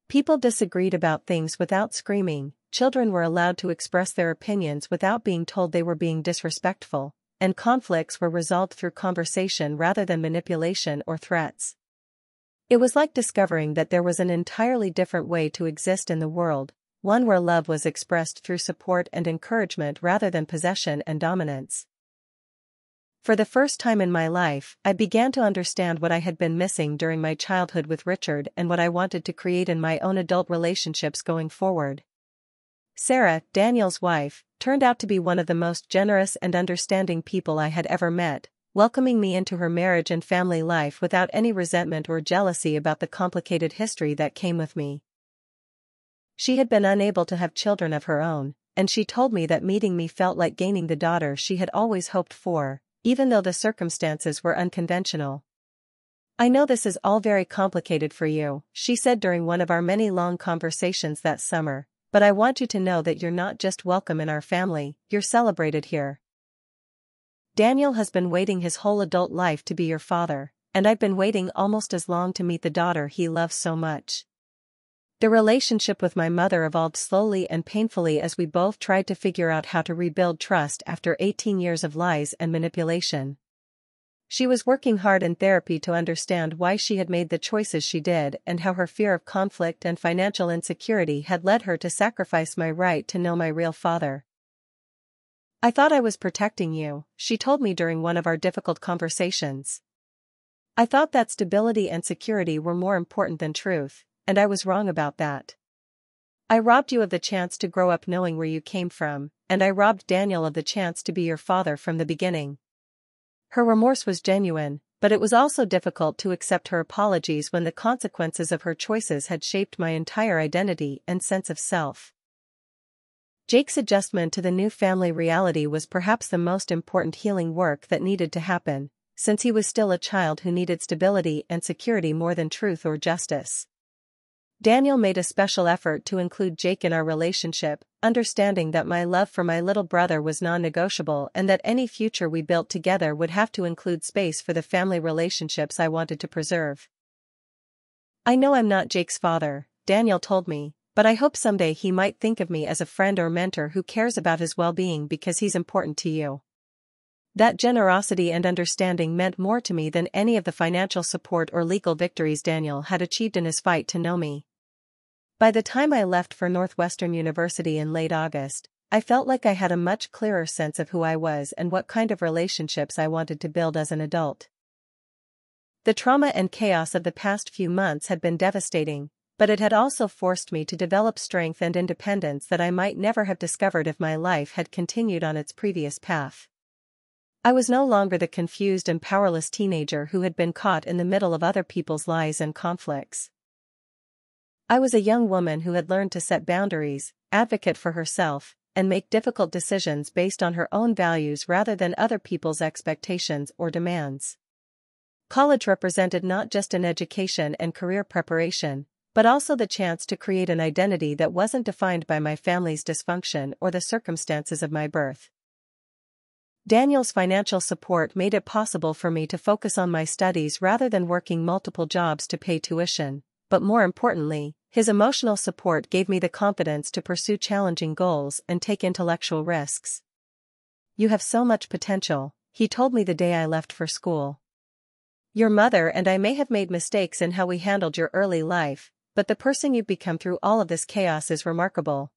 People disagreed about things without screaming, children were allowed to express their opinions without being told they were being disrespectful, and conflicts were resolved through conversation rather than manipulation or threats. It was like discovering that there was an entirely different way to exist in the world, one where love was expressed through support and encouragement rather than possession and dominance. For the first time in my life, I began to understand what I had been missing during my childhood with Richard and what I wanted to create in my own adult relationships going forward. Sarah, Daniel's wife, turned out to be one of the most generous and understanding people I had ever met, welcoming me into her marriage and family life without any resentment or jealousy about the complicated history that came with me. She had been unable to have children of her own, and she told me that meeting me felt like gaining the daughter she had always hoped for, even though the circumstances were unconventional. "I know this is all very complicated for you," she said during one of our many long conversations that summer, "but I want you to know that you're not just welcome in our family, you're celebrated here. Daniel has been waiting his whole adult life to be your father, and I've been waiting almost as long to meet the daughter he loves so much." The relationship with my mother evolved slowly and painfully as we both tried to figure out how to rebuild trust after 18 years of lies and manipulation. She was working hard in therapy to understand why she had made the choices she did and how her fear of conflict and financial insecurity had led her to sacrifice my right to know my real father. "I thought I was protecting you," she told me during one of our difficult conversations. "I thought that stability and security were more important than truth. And I was wrong about that. I robbed you of the chance to grow up knowing where you came from, and I robbed Daniel of the chance to be your father from the beginning." Her remorse was genuine, but it was also difficult to accept her apologies when the consequences of her choices had shaped my entire identity and sense of self. Jake's adjustment to the new family reality was perhaps the most important healing work that needed to happen, since he was still a child who needed stability and security more than truth or justice. Daniel made a special effort to include Jake in our relationship, understanding that my love for my little brother was non-negotiable and that any future we built together would have to include space for the family relationships I wanted to preserve. "I know I'm not Jake's father," Daniel told me, "but I hope someday he might think of me as a friend or mentor who cares about his well-being because he's important to you." That generosity and understanding meant more to me than any of the financial support or legal victories Daniel had achieved in his fight to know me. By the time I left for Northwestern University in late August, I felt like I had a much clearer sense of who I was and what kind of relationships I wanted to build as an adult. The trauma and chaos of the past few months had been devastating, but it had also forced me to develop strength and independence that I might never have discovered if my life had continued on its previous path. I was no longer the confused and powerless teenager who had been caught in the middle of other people's lies and conflicts. I was a young woman who had learned to set boundaries, advocate for herself, and make difficult decisions based on her own values rather than other people's expectations or demands. College represented not just an education and career preparation, but also the chance to create an identity that wasn't defined by my family's dysfunction or the circumstances of my birth. Daniel's financial support made it possible for me to focus on my studies rather than working multiple jobs to pay tuition, but more importantly, his emotional support gave me the confidence to pursue challenging goals and take intellectual risks. "You have so much potential," he told me the day I left for school. "Your mother and I may have made mistakes in how we handled your early life, but the person you've become through all of this chaos is remarkable.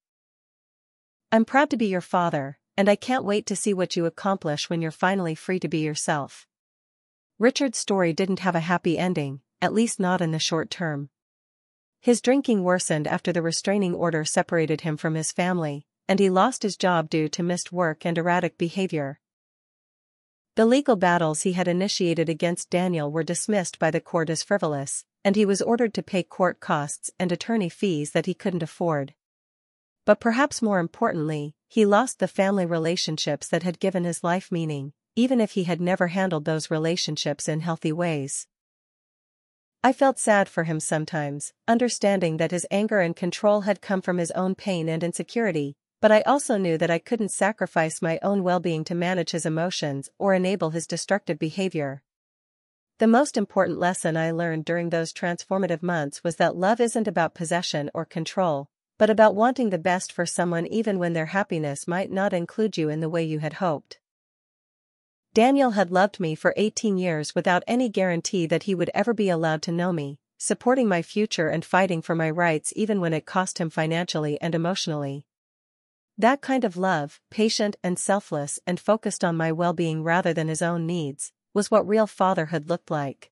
I'm proud to be your father, and I can't wait to see what you accomplish when you're finally free to be yourself." Richard's story didn't have a happy ending, at least not in the short term. His drinking worsened after the restraining order separated him from his family, and he lost his job due to missed work and erratic behavior. The legal battles he had initiated against Daniel were dismissed by the court as frivolous, and he was ordered to pay court costs and attorney fees that he couldn't afford. But perhaps more importantly, he lost the family relationships that had given his life meaning, even if he had never handled those relationships in healthy ways. I felt sad for him sometimes, understanding that his anger and control had come from his own pain and insecurity, but I also knew that I couldn't sacrifice my own well-being to manage his emotions or enable his destructive behavior. The most important lesson I learned during those transformative months was that love isn't about possession or control, but about wanting the best for someone even when their happiness might not include you in the way you had hoped. Daniel had loved me for 18 years without any guarantee that he would ever be allowed to know me, supporting my future and fighting for my rights even when it cost him financially and emotionally. That kind of love, patient and selfless and focused on my well-being rather than his own needs, was what real fatherhood looked like.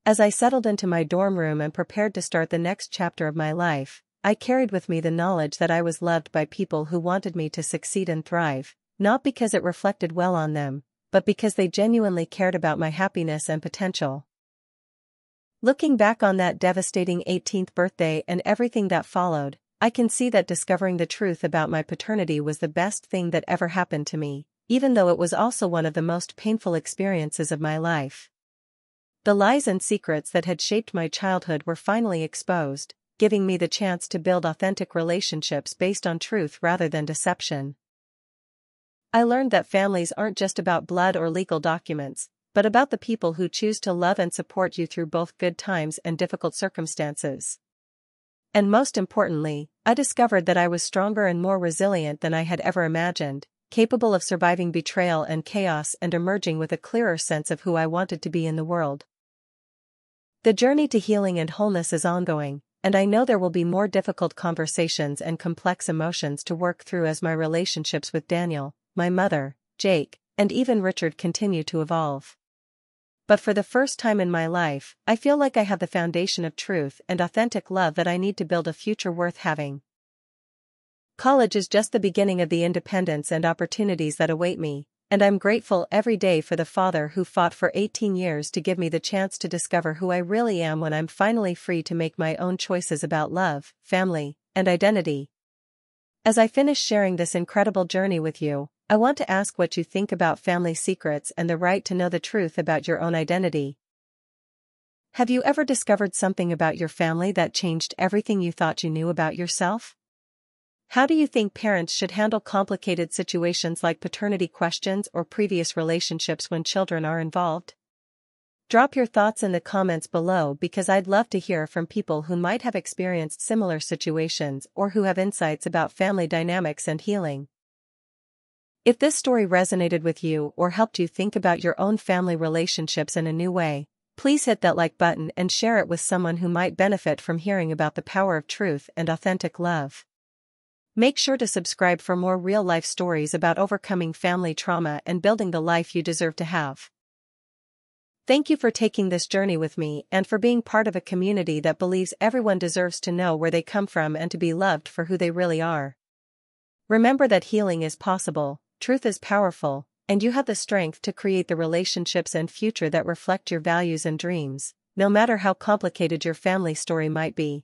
As I settled into my dorm room and prepared to start the next chapter of my life, I carried with me the knowledge that I was loved by people who wanted me to succeed and thrive, not because it reflected well on them, but because they genuinely cared about my happiness and potential. Looking back on that devastating 18th birthday and everything that followed, I can see that discovering the truth about my paternity was the best thing that ever happened to me, even though it was also one of the most painful experiences of my life. The lies and secrets that had shaped my childhood were finally exposed, giving me the chance to build authentic relationships based on truth rather than deception. I learned that families aren't just about blood or legal documents, but about the people who choose to love and support you through both good times and difficult circumstances. And most importantly, I discovered that I was stronger and more resilient than I had ever imagined, capable of surviving betrayal and chaos and emerging with a clearer sense of who I wanted to be in the world. The journey to healing and wholeness is ongoing, and I know there will be more difficult conversations and complex emotions to work through as my relationships with Daniel, my mother, Jake, and even Richard continue to evolve. But for the first time in my life, I feel like I have the foundation of truth and authentic love that I need to build a future worth having. College is just the beginning of the independence and opportunities that await me, and I'm grateful every day for the father who fought for 18 years to give me the chance to discover who I really am when I'm finally free to make my own choices about love, family, and identity. As I finish sharing this incredible journey with you, I want to ask what you think about family secrets and the right to know the truth about your own identity. Have you ever discovered something about your family that changed everything you thought you knew about yourself? How do you think parents should handle complicated situations like paternity questions or previous relationships when children are involved? Drop your thoughts in the comments below because I'd love to hear from people who might have experienced similar situations or who have insights about family dynamics and healing. If this story resonated with you or helped you think about your own family relationships in a new way, please hit that like button and share it with someone who might benefit from hearing about the power of truth and authentic love. Make sure to subscribe for more real-life stories about overcoming family trauma and building the life you deserve to have. Thank you for taking this journey with me and for being part of a community that believes everyone deserves to know where they come from and to be loved for who they really are. Remember that healing is possible, truth is powerful, and you have the strength to create the relationships and future that reflect your values and dreams, no matter how complicated your family story might be.